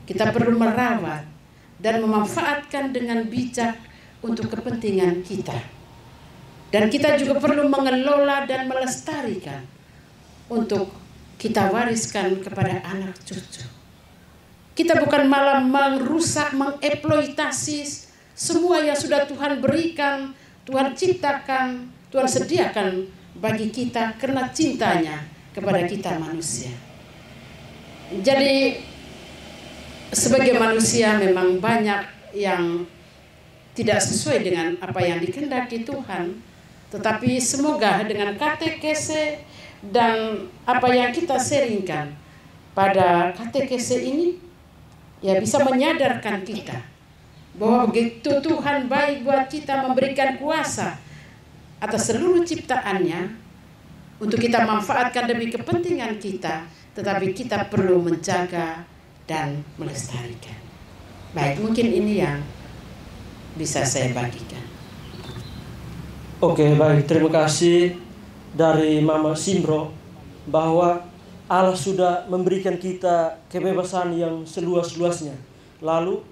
kita perlu merawat, dan memanfaatkan dengan bijak untuk kepentingan kita. Dan kita juga perlu mengelola dan melestarikan untuk kita wariskan kepada anak cucu. Kita bukan malah merusak, mengeksploitasi semua yang sudah Tuhan berikan, Tuhan ciptakan, Tuhan sediakan bagi kita karena cintanya kepada kita manusia. Jadi sebagai manusia memang banyak yang tidak sesuai dengan apa yang dikehendaki Tuhan. Tetapi semoga dengan katekese dan apa yang kita sharingkan pada katekese ini ya bisa menyadarkan kita bahwa begitu Tuhan baik buat kita, memberikan kuasa atas seluruh ciptaannya untuk kita manfaatkan demi kepentingan kita, tetapi kita perlu menjaga dan melestarikan. Baik, mungkin ini yang bisa saya bagikan. Oke, baik, terima kasih dari Mama Simbro bahwa Allah sudah memberikan kita kebebasan yang seluas-luasnya. Lalu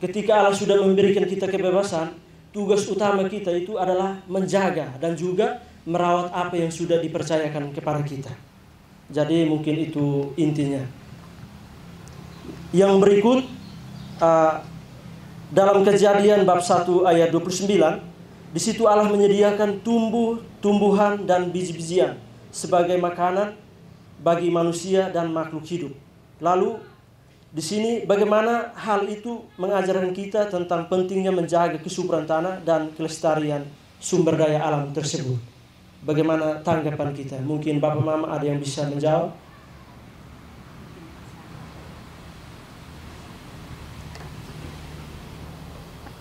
ketika Allah sudah memberikan kita kebebasan, tugas utama kita itu adalah menjaga dan juga merawat apa yang sudah dipercayakan kepada kita. Jadi mungkin itu intinya. Yang berikut dalam Kejadian bab 1 ayat 29, di situ Allah menyediakan tumbuhan dan biji-bijian sebagai makanan bagi manusia dan makhluk hidup. Lalu di sini bagaimana hal itu mengajarkan kita tentang pentingnya menjaga kesuburan tanah dan kelestarian sumber daya alam tersebut. Bagaimana tanggapan kita? Mungkin Bapak Mama ada yang bisa menjawab?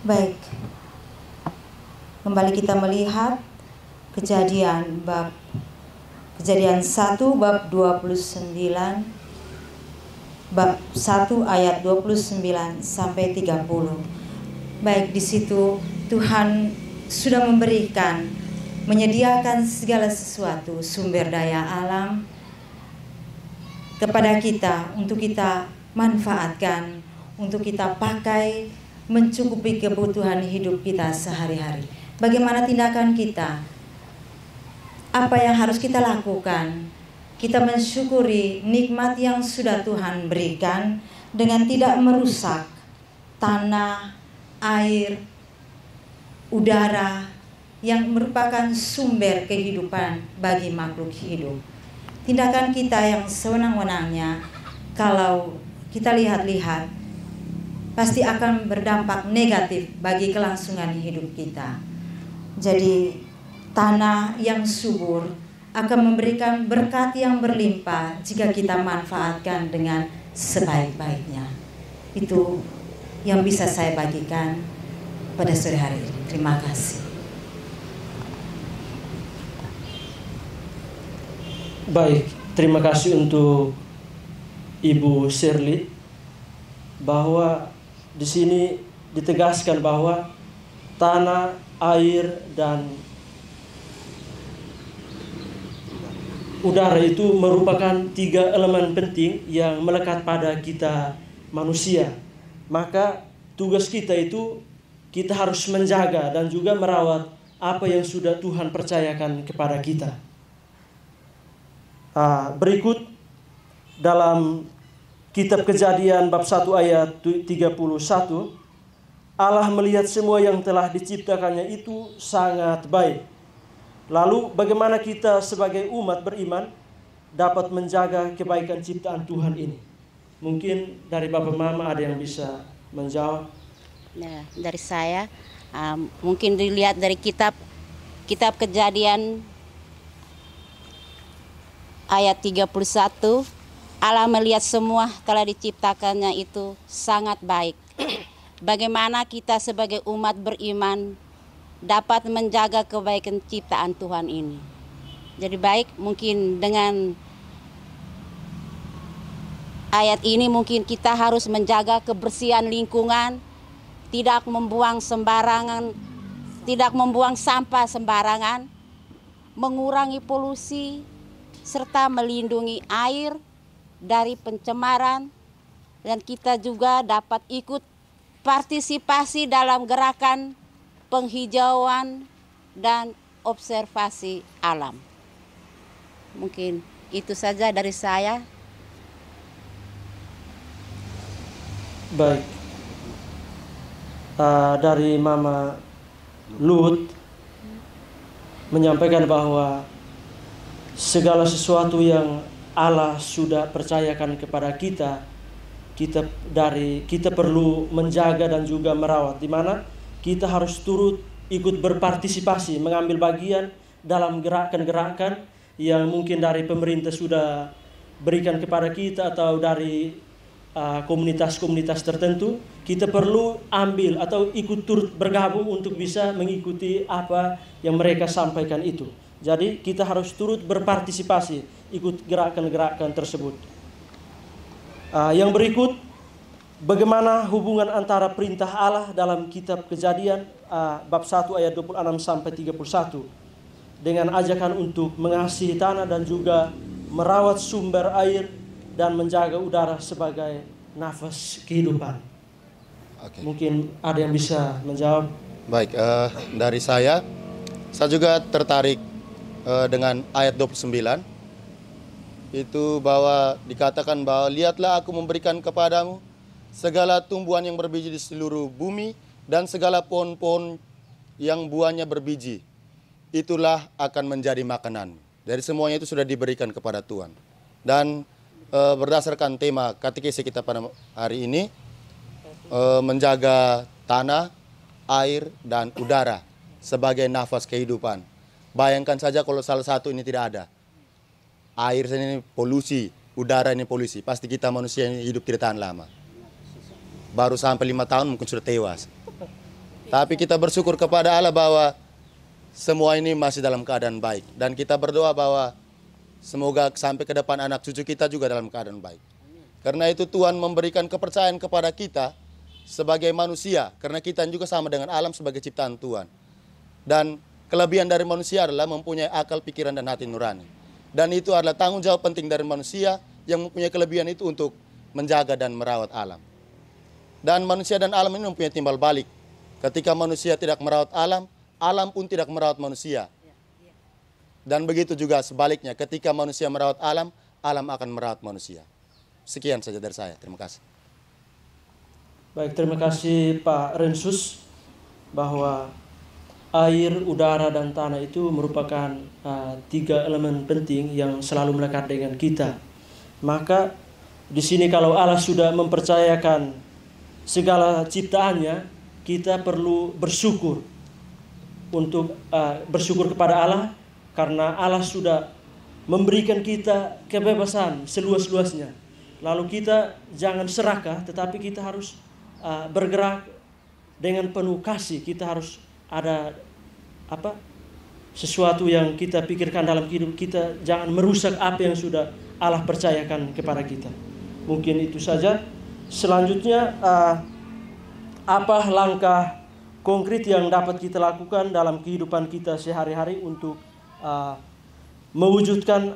Baik, kembali kita melihat Kejadian 1 bab 29, bab 1 ayat 29 sampai 30. Baik, di situ Tuhan sudah menyediakan segala sesuatu, sumber daya alam kepada kita untuk kita manfaatkan, untuk kita pakai mencukupi kebutuhan hidup kita sehari-hari. Bagaimana tindakan kita? Apa yang harus kita lakukan? Kita mensyukuri nikmat yang sudah Tuhan berikan dengan tidak merusak tanah, air, udara yang merupakan sumber kehidupan bagi makhluk hidup. Tindakan kita yang sewenang-wenangnya, kalau kita lihat-lihat, pasti akan berdampak negatif bagi kelangsungan hidup kita. Jadi tanah yang subur akan memberikan berkat yang berlimpah jika kita manfaatkan dengan sebaik-baiknya. Itu yang bisa saya bagikan pada sore hari ini. Terima kasih. Baik, terima kasih untuk Ibu Shirley bahwa di sini ditegaskan bahwa tanah, air, dan udara itu merupakan 3 elemen penting yang melekat pada kita manusia. Maka tugas kita itu kita harus menjaga dan juga merawat apa yang sudah Tuhan percayakan kepada kita. Berikut dalam Kitab Kejadian bab 1 ayat 31, Allah melihat semua yang telah diciptakannya itu sangat baik. Lalu bagaimana kita sebagai umat beriman dapat menjaga kebaikan ciptaan Tuhan ini? Mungkin dari Bapak Mama ada yang bisa menjawab. Nah, dari saya mungkin dilihat dari kitab Kejadian ayat 31, Allah melihat semua telah diciptakannya itu sangat baik. Bagaimana kita sebagai umat beriman dapat menjaga kebaikan ciptaan Tuhan ini. Jadi baik, mungkin dengan ayat ini mungkin kita harus menjaga kebersihan lingkungan, tidak membuang sembarangan, tidak membuang sampah sembarangan, mengurangi polusi, serta melindungi air dari pencemaran, dan kita juga dapat ikut partisipasi dalam gerakan penghijauan dan observasi alam. Mungkin itu saja dari saya. Baik, dari Mama Lut menyampaikan bahwa segala sesuatu yang Allah sudah percayakan kepada kita perlu menjaga dan juga merawat, di mana kita harus turut ikut berpartisipasi, mengambil bagian dalam gerakan-gerakan yang mungkin dari pemerintah sudah berikan kepada kita atau dari komunitas-komunitas tertentu. Kita perlu ambil atau ikut turut bergabung untuk bisa mengikuti apa yang mereka sampaikan itu. Jadi kita harus turut berpartisipasi, ikut gerakan-gerakan tersebut. Yang berikut, bagaimana hubungan antara perintah Allah dalam kitab Kejadian bab 1 ayat 26 sampai 31 dengan ajakan untuk mengasihi tanah dan juga merawat sumber air dan menjaga udara sebagai nafas kehidupan. Oke. Mungkin ada yang bisa menjawab. Baik, dari saya juga tertarik dengan ayat 29 itu, bahwa dikatakan bahwa lihatlah aku memberikan kepadamu segala tumbuhan yang berbiji di seluruh bumi dan segala pohon-pohon yang buahnya berbiji, itulah akan menjadi makanan. Dari semuanya itu sudah diberikan kepada Tuhan. Dan berdasarkan tema katekesi kita pada hari ini, menjaga tanah, air, dan udara sebagai nafas kehidupan. Bayangkan saja kalau salah satu ini tidak ada. Air ini polusi, udara ini polusi. Pasti kita manusia ini hidup tidak tahan lama. Baru sampai 5 tahun mungkin sudah tewas. Tapi kita bersyukur kepada Allah bahwa semua ini masih dalam keadaan baik. Dan kita berdoa bahwa semoga sampai ke depan anak cucu kita juga dalam keadaan baik. Karena itu Tuhan memberikan kepercayaan kepada kita sebagai manusia. Karena kita juga sama dengan alam sebagai ciptaan Tuhan. Dan kelebihan dari manusia adalah mempunyai akal, pikiran, dan hati nurani. Dan itu adalah tanggung jawab penting dari manusia yang mempunyai kelebihan itu untuk menjaga dan merawat alam. Dan manusia dan alam ini mempunyai timbal balik. Ketika manusia tidak merawat alam, alam pun tidak merawat manusia. Dan begitu juga sebaliknya, ketika manusia merawat alam, alam akan merawat manusia. Sekian saja dari saya. Terima kasih. Baik, terima kasih Pak Rensus, bahwa air, udara, dan tanah itu merupakan 3 elemen penting yang selalu melekat dengan kita. Maka di sini kalau Allah sudah mempercayakan segala ciptaannya, kita perlu bersyukur bersyukur kepada Allah, karena Allah sudah memberikan kita kebebasan seluas-luasnya. Lalu kita jangan serakah, tetapi kita harus bergerak dengan penuh kasih. Kita harus ada sesuatu yang kita pikirkan dalam hidup kita, jangan merusak apa yang sudah Allah percayakan kepada kita. Mungkin itu saja. Selanjutnya, apa langkah konkret yang dapat kita lakukan dalam kehidupan kita sehari-hari untuk mewujudkan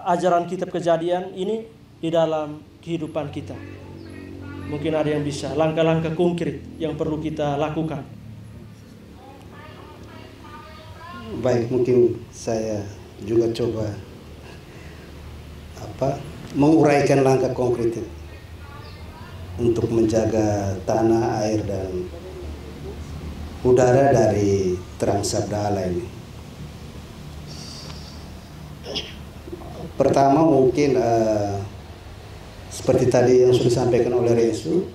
ajaran kitab Kejadian ini di dalam kehidupan kita? Mungkin ada yang bisa, langkah-langkah konkret yang perlu kita lakukan. Baik, mungkin saya juga coba menguraikan langkah konkret untuk menjaga tanah, air, dan udara dari terang sabda Allah ini. Pertama mungkin seperti tadi yang sudah disampaikan oleh Rensu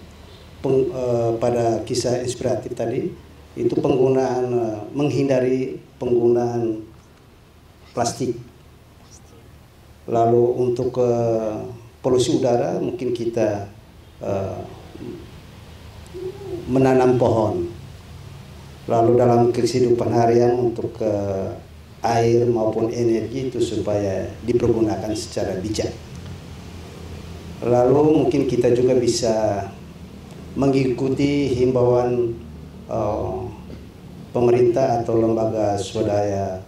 pada kisah inspiratif tadi, itu penggunaan menghindari penggunaan plastik. Lalu untuk polusi udara mungkin kita menanam pohon. Lalu dalam kehidupan harian untuk air maupun energi itu supaya dipergunakan secara bijak. Lalu mungkin kita juga bisa mengikuti himbauan pemerintah atau lembaga swadaya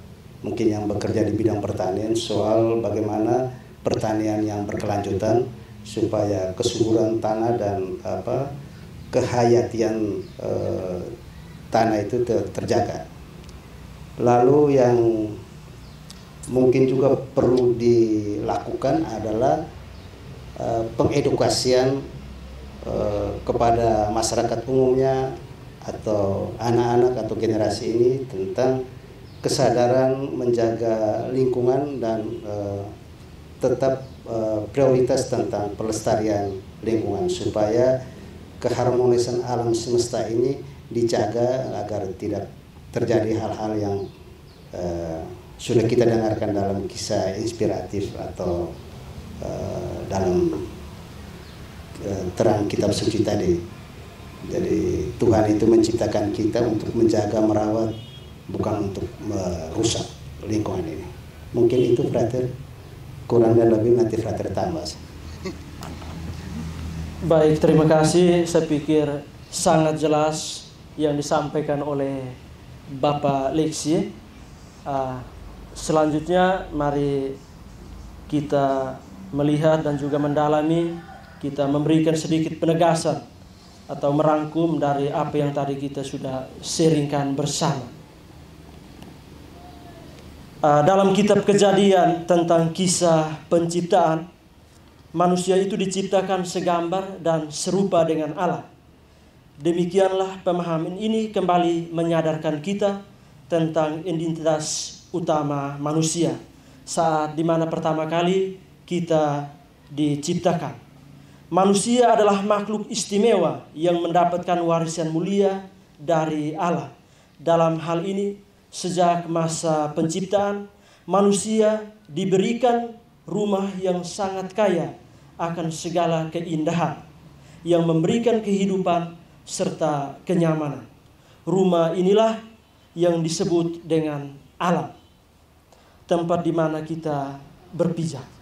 mungkin yang bekerja di bidang pertanian soal bagaimana pertanian yang berkelanjutan supaya kesuburan tanah dan kehayatian tanah itu terjaga. Lalu yang mungkin juga perlu dilakukan adalah pengedukasian kepada masyarakat umumnya atau anak-anak atau generasi ini tentang kesadaran menjaga lingkungan dan tetap prioritas tentang pelestarian lingkungan supaya keharmonisan alam semesta ini dijaga agar tidak terjadi hal-hal yang sudah kita dengarkan dalam kisah inspiratif atau dalam terang kitab suci tadi. Jadi Tuhan itu menciptakan kita untuk menjaga, merawat, bukan untuk merusak lingkungan ini. Mungkin itu Frater, kurang dan lebih nanti Frater tambah. Baik, terima kasih. Saya pikir sangat jelas yang disampaikan oleh Bapak Lexi. Selanjutnya mari kita melihat dan juga mendalami, kita memberikan sedikit penegasan atau merangkum dari apa yang tadi kita sudah sharingkan bersama. Dalam kitab Kejadian tentang kisah penciptaan, manusia itu diciptakan segambar dan serupa dengan Allah. Demikianlah pemahaman ini kembali menyadarkan kita tentang identitas utama manusia saat dimana pertama kali kita diciptakan. Manusia adalah makhluk istimewa yang mendapatkan warisan mulia dari Allah. Dalam hal ini, sejak masa penciptaan, manusia diberikan rumah yang sangat kaya akan segala keindahan yang memberikan kehidupan serta kenyamanan. Rumah inilah yang disebut dengan alam, tempat di mana kita berpijak.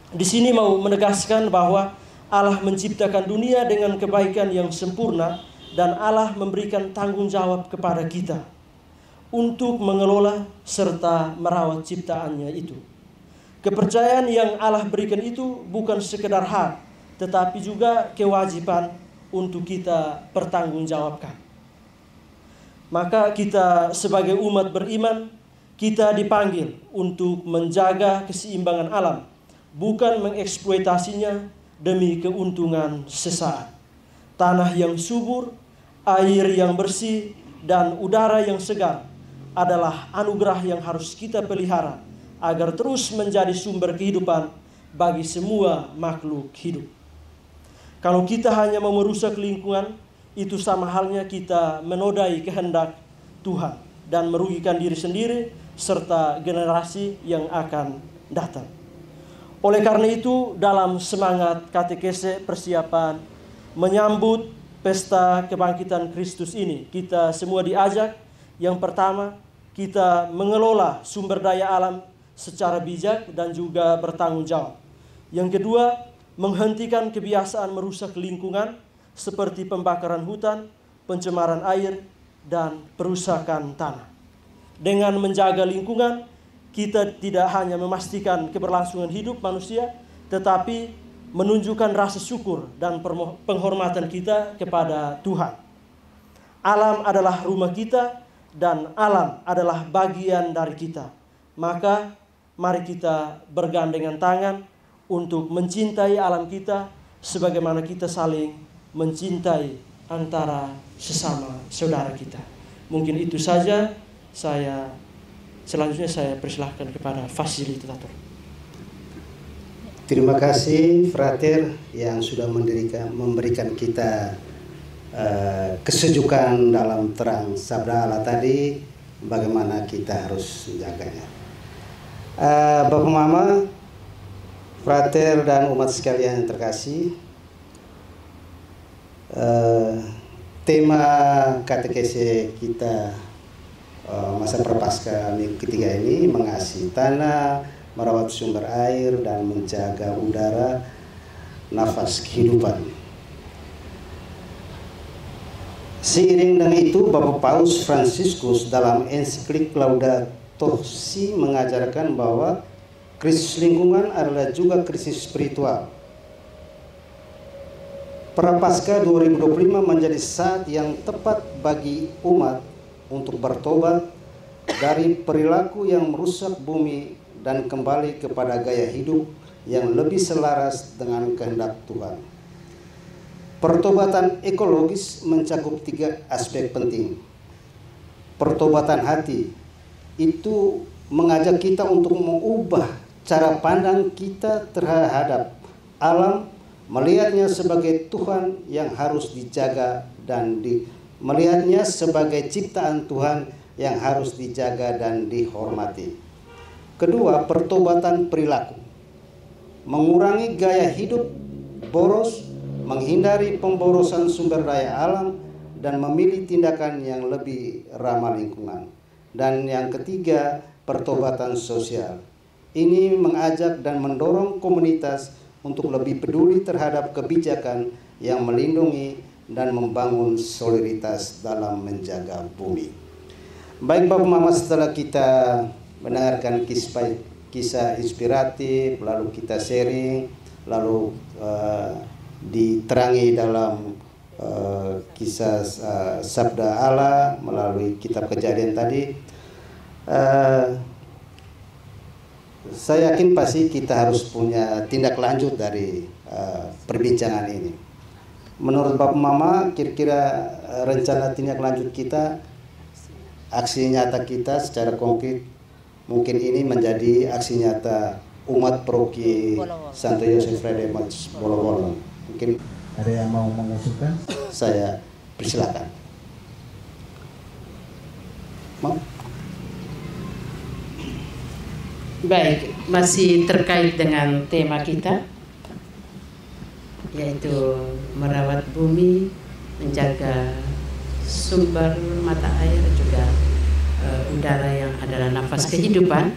Di sini mau menegaskan bahwa Allah menciptakan dunia dengan kebaikan yang sempurna dan Allah memberikan tanggung jawab kepada kita untuk mengelola serta merawat ciptaannya itu. Kepercayaan yang Allah berikan itu bukan sekedar hak, tetapi juga kewajiban untuk kita pertanggungjawabkan. Maka kita sebagai umat beriman, kita dipanggil untuk menjaga keseimbangan alam, bukan mengeksploitasinya demi keuntungan sesaat. Tanah yang subur, air yang bersih, dan udara yang segar adalah anugerah yang harus kita pelihara agar terus menjadi sumber kehidupan bagi semua makhluk hidup. Kalau kita hanya mau merusak lingkungan, itu sama halnya kita menodai kehendak Tuhan dan merugikan diri sendiri serta generasi yang akan datang. Oleh karena itu, dalam semangat katekese persiapan menyambut pesta kebangkitan Kristus ini, kita semua diajak, yang pertama, kita mengelola sumber daya alam secara bijak dan juga bertanggung jawab. Yang kedua, menghentikan kebiasaan merusak lingkungan seperti pembakaran hutan, pencemaran air, dan perusakan tanah. Dengan menjaga lingkungan, kita tidak hanya memastikan keberlangsungan hidup manusia, tetapi menunjukkan rasa syukur dan penghormatan kita kepada Tuhan. Alam adalah rumah kita dan alam adalah bagian dari kita. Maka mari kita bergandengan tangan untuk mencintai alam kita sebagaimana kita saling mencintai antara sesama saudara kita. Mungkin itu saja. Selanjutnya saya persilahkan kepada fasilitator. Terima kasih Frater yang sudah memberikan kita kesejukan dalam terang sabda Allah tadi, bagaimana kita harus menjaganya. Bapak Mama, Frater dan umat sekalian yang terkasih, tema katekese kita masa Prapaskah minggu ketiga ini mengasihi tanah, merawat sumber air, dan menjaga udara, nafas kehidupan. Seiring dengan itu, Bapak Paus Fransiskus dalam ensiklik Laudato Si mengajarkan bahwa krisis lingkungan adalah juga krisis spiritual. Prapaskah 2025 menjadi saat yang tepat bagi umat untuk bertobat dari perilaku yang merusak bumi dan kembali kepada gaya hidup yang lebih selaras dengan kehendak Tuhan. Pertobatan ekologis mencakup 3 aspek penting. Pertobatan hati itu mengajak kita untuk mengubah cara pandang kita terhadap alam, melihatnya sebagai Tuhan yang harus dijaga dan melihatnya sebagai ciptaan Tuhan yang harus dijaga dan dihormati. Kedua, pertobatan perilaku. Mengurangi gaya hidup boros, menghindari pemborosan sumber daya alam, dan memilih tindakan yang lebih ramah lingkungan. Dan yang ketiga, pertobatan sosial. Ini mengajak dan mendorong komunitas untuk lebih peduli terhadap kebijakan yang melindungi dan membangun solidaritas dalam menjaga bumi. Baik Bapak Mama, setelah kita mendengarkan kisah inspiratif, lalu kita sharing, lalu diterangi dalam kisah sabda Allah melalui kitab Kejadian tadi, saya yakin pasti kita harus punya tindak lanjut dari perbincangan ini. Menurut Bapak Mama, kira-kira rencana tindak lanjut kita, aksi nyata kita secara konkret, mungkin ini menjadi aksi nyata umat paroki Santo Yosef Fredemas Bolo-Bolo. Mungkin ada yang mau mengusulkan? Saya persilakan. Mau? Baik, masih terkait dengan tema kita, yaitu merawat bumi, menjaga sumber mata air, juga udara yang adalah nafas kehidupan.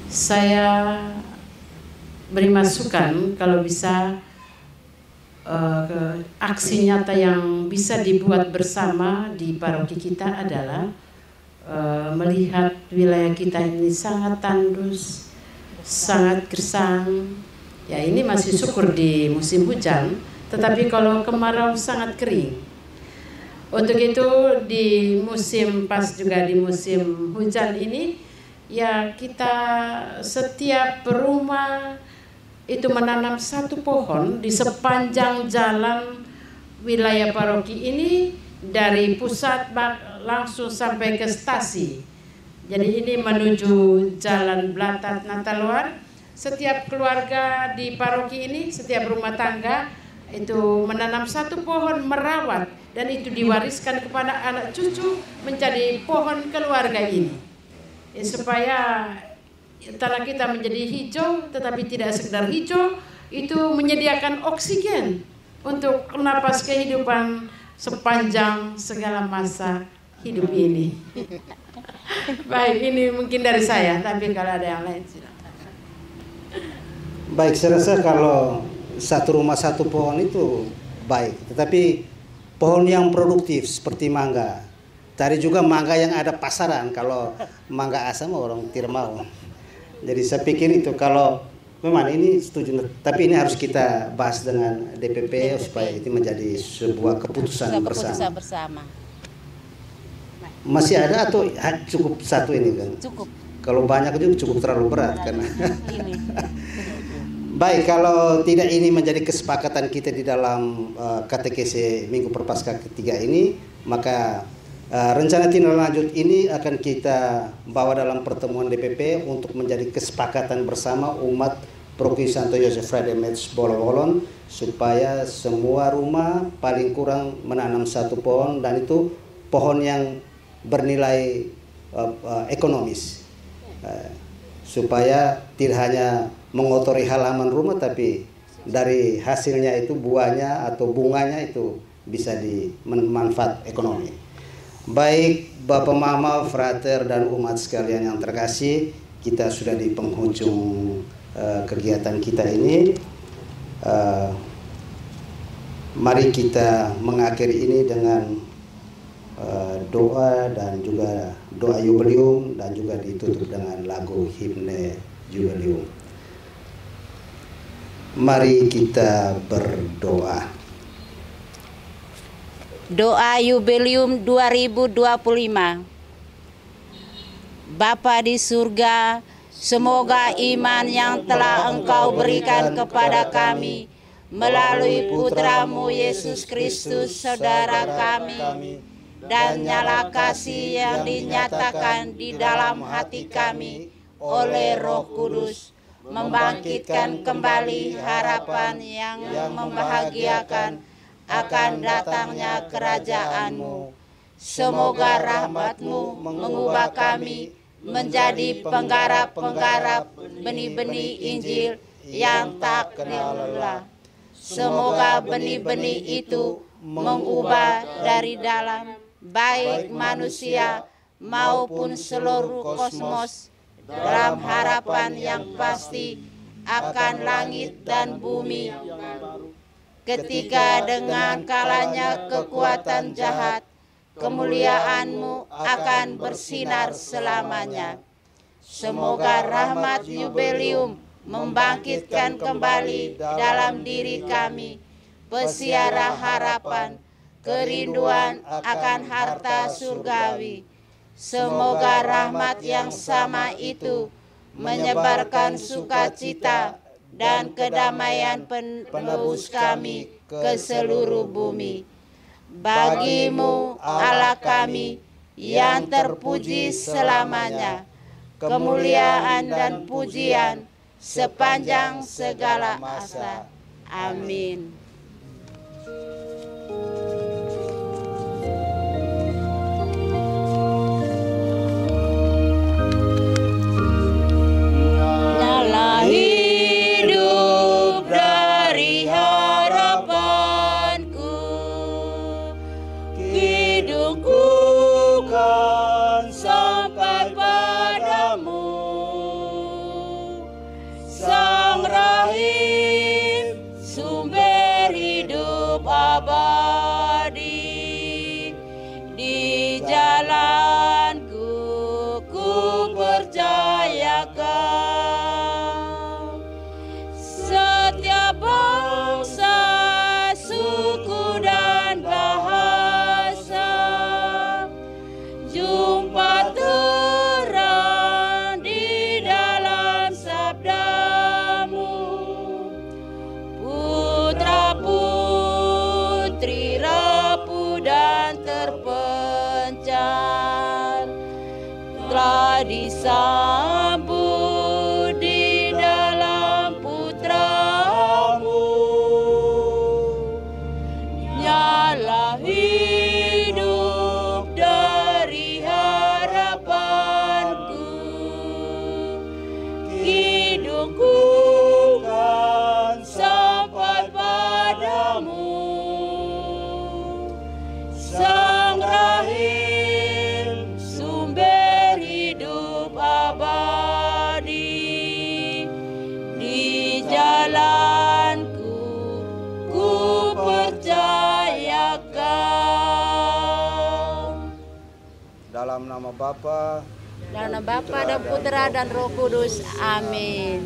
Saya beri masukan kalau bisa aksi nyata yang bisa dibuat bersama di paroki kita adalah melihat wilayah kita ini sangat tandus, sangat gersang. Ya, ini masih syukur di musim hujan, tetapi kalau kemarau sangat kering. Untuk itu di musim juga di musim hujan ini, ya kita setiap rumah itu menanam 1 pohon di sepanjang jalan wilayah paroki ini, dari pusat langsung sampai ke stasi. Jadi ini menuju Jalan Blatat Nataluar. Setiap keluarga di paroki ini, setiap rumah tangga itu menanam 1 pohon, merawat, dan itu diwariskan kepada anak cucu menjadi pohon keluarga ini. Ya, supaya tanah kita menjadi hijau, tetapi tidak sekedar hijau, itu menyediakan oksigen untuk napas kehidupan sepanjang segala masa hidup ini. Baik, ini mungkin dari saya, tapi kalau ada yang lain silakan. Baik, saya rasa kalau 1 rumah 1 pohon itu baik, tetapi pohon yang produktif seperti mangga. Cari juga mangga yang ada pasaran. Kalau mangga asam orang tidak mau. Jadi saya pikir itu, kalau memang ini setuju, tapi ini harus kita bahas dengan DPP supaya itu menjadi sebuah keputusan bersama. Masih ada atau cukup 1 ini kan? Cukup. Kalau banyak juga cukup terlalu berat karena. Baik, kalau tidak ini menjadi kesepakatan kita di dalam katekese Minggu Prapaskah ketiga ini, maka rencana tindak lanjut ini akan kita bawa dalam pertemuan DPP untuk menjadi kesepakatan bersama umat Provinsi Santo Yosef Frade Metz Bolon supaya semua rumah paling kurang menanam 1 pohon, dan itu pohon yang bernilai ekonomis, supaya tidak hanya mengotori halaman rumah, tapi dari hasilnya itu buahnya atau bunganya itu bisa dimanfaat ekonomi. Baik Bapak Mama, Frater dan umat sekalian yang terkasih, kita sudah di penghujung kegiatan kita ini. Mari kita mengakhiri ini dengan doa dan juga doa jubileum, dan juga ditutup dengan lagu himne jubileum. Mari kita berdoa. Doa Jubileum 2025. Bapa di surga, semoga iman yang telah Engkau berikan kepada kami melalui Putramu Yesus Kristus, Saudara kami, dan nyala kasih yang dinyatakan di dalam hati kami oleh Roh Kudus, membangkitkan kembali harapan yang membahagiakan akan datangnya kerajaan-Mu. Semoga rahmat-Mu mengubah kami menjadi penggarap-penggarap benih-benih Injil yang tak lelah. Semoga benih-benih itu mengubah dari dalam, baik manusia maupun seluruh kosmos, dalam harapan yang pasti akan langit dan bumi. Ketika dengan kalanya kekuatan jahat, kemuliaan-Mu akan bersinar selamanya. Semoga rahmat jubileum membangkitkan kembali dalam diri kami pesiara harapan, kerinduan akan harta surgawi. Semoga rahmat yang sama itu menyebarkan sukacita dan kedamaian penebus kami ke seluruh bumi. Bagi-Mu Allah kami yang terpuji selamanya, kemuliaan dan pujian sepanjang segala masa. Amin. Nyala hidup dari harapanku, hidupku kan sampai padamu. Sang Rahim, sumber hidup abadi, di jalanku ku percayakan. Setiap bangsa, suku dan bahasa jumpa terang di dalam sabda-Mu. Putra-putri rapuh dan terpencar telah disambut di dalam Putra-Mu. Nyala hidup dari harapanku, hidupku kan sampai padamu. Sang Rahim, sumber hidup abadi, di jalanku ku percayakan. Dalam nama Bapa, Dalam nama Bapa dan Putra dan Roh Kudus. Amin.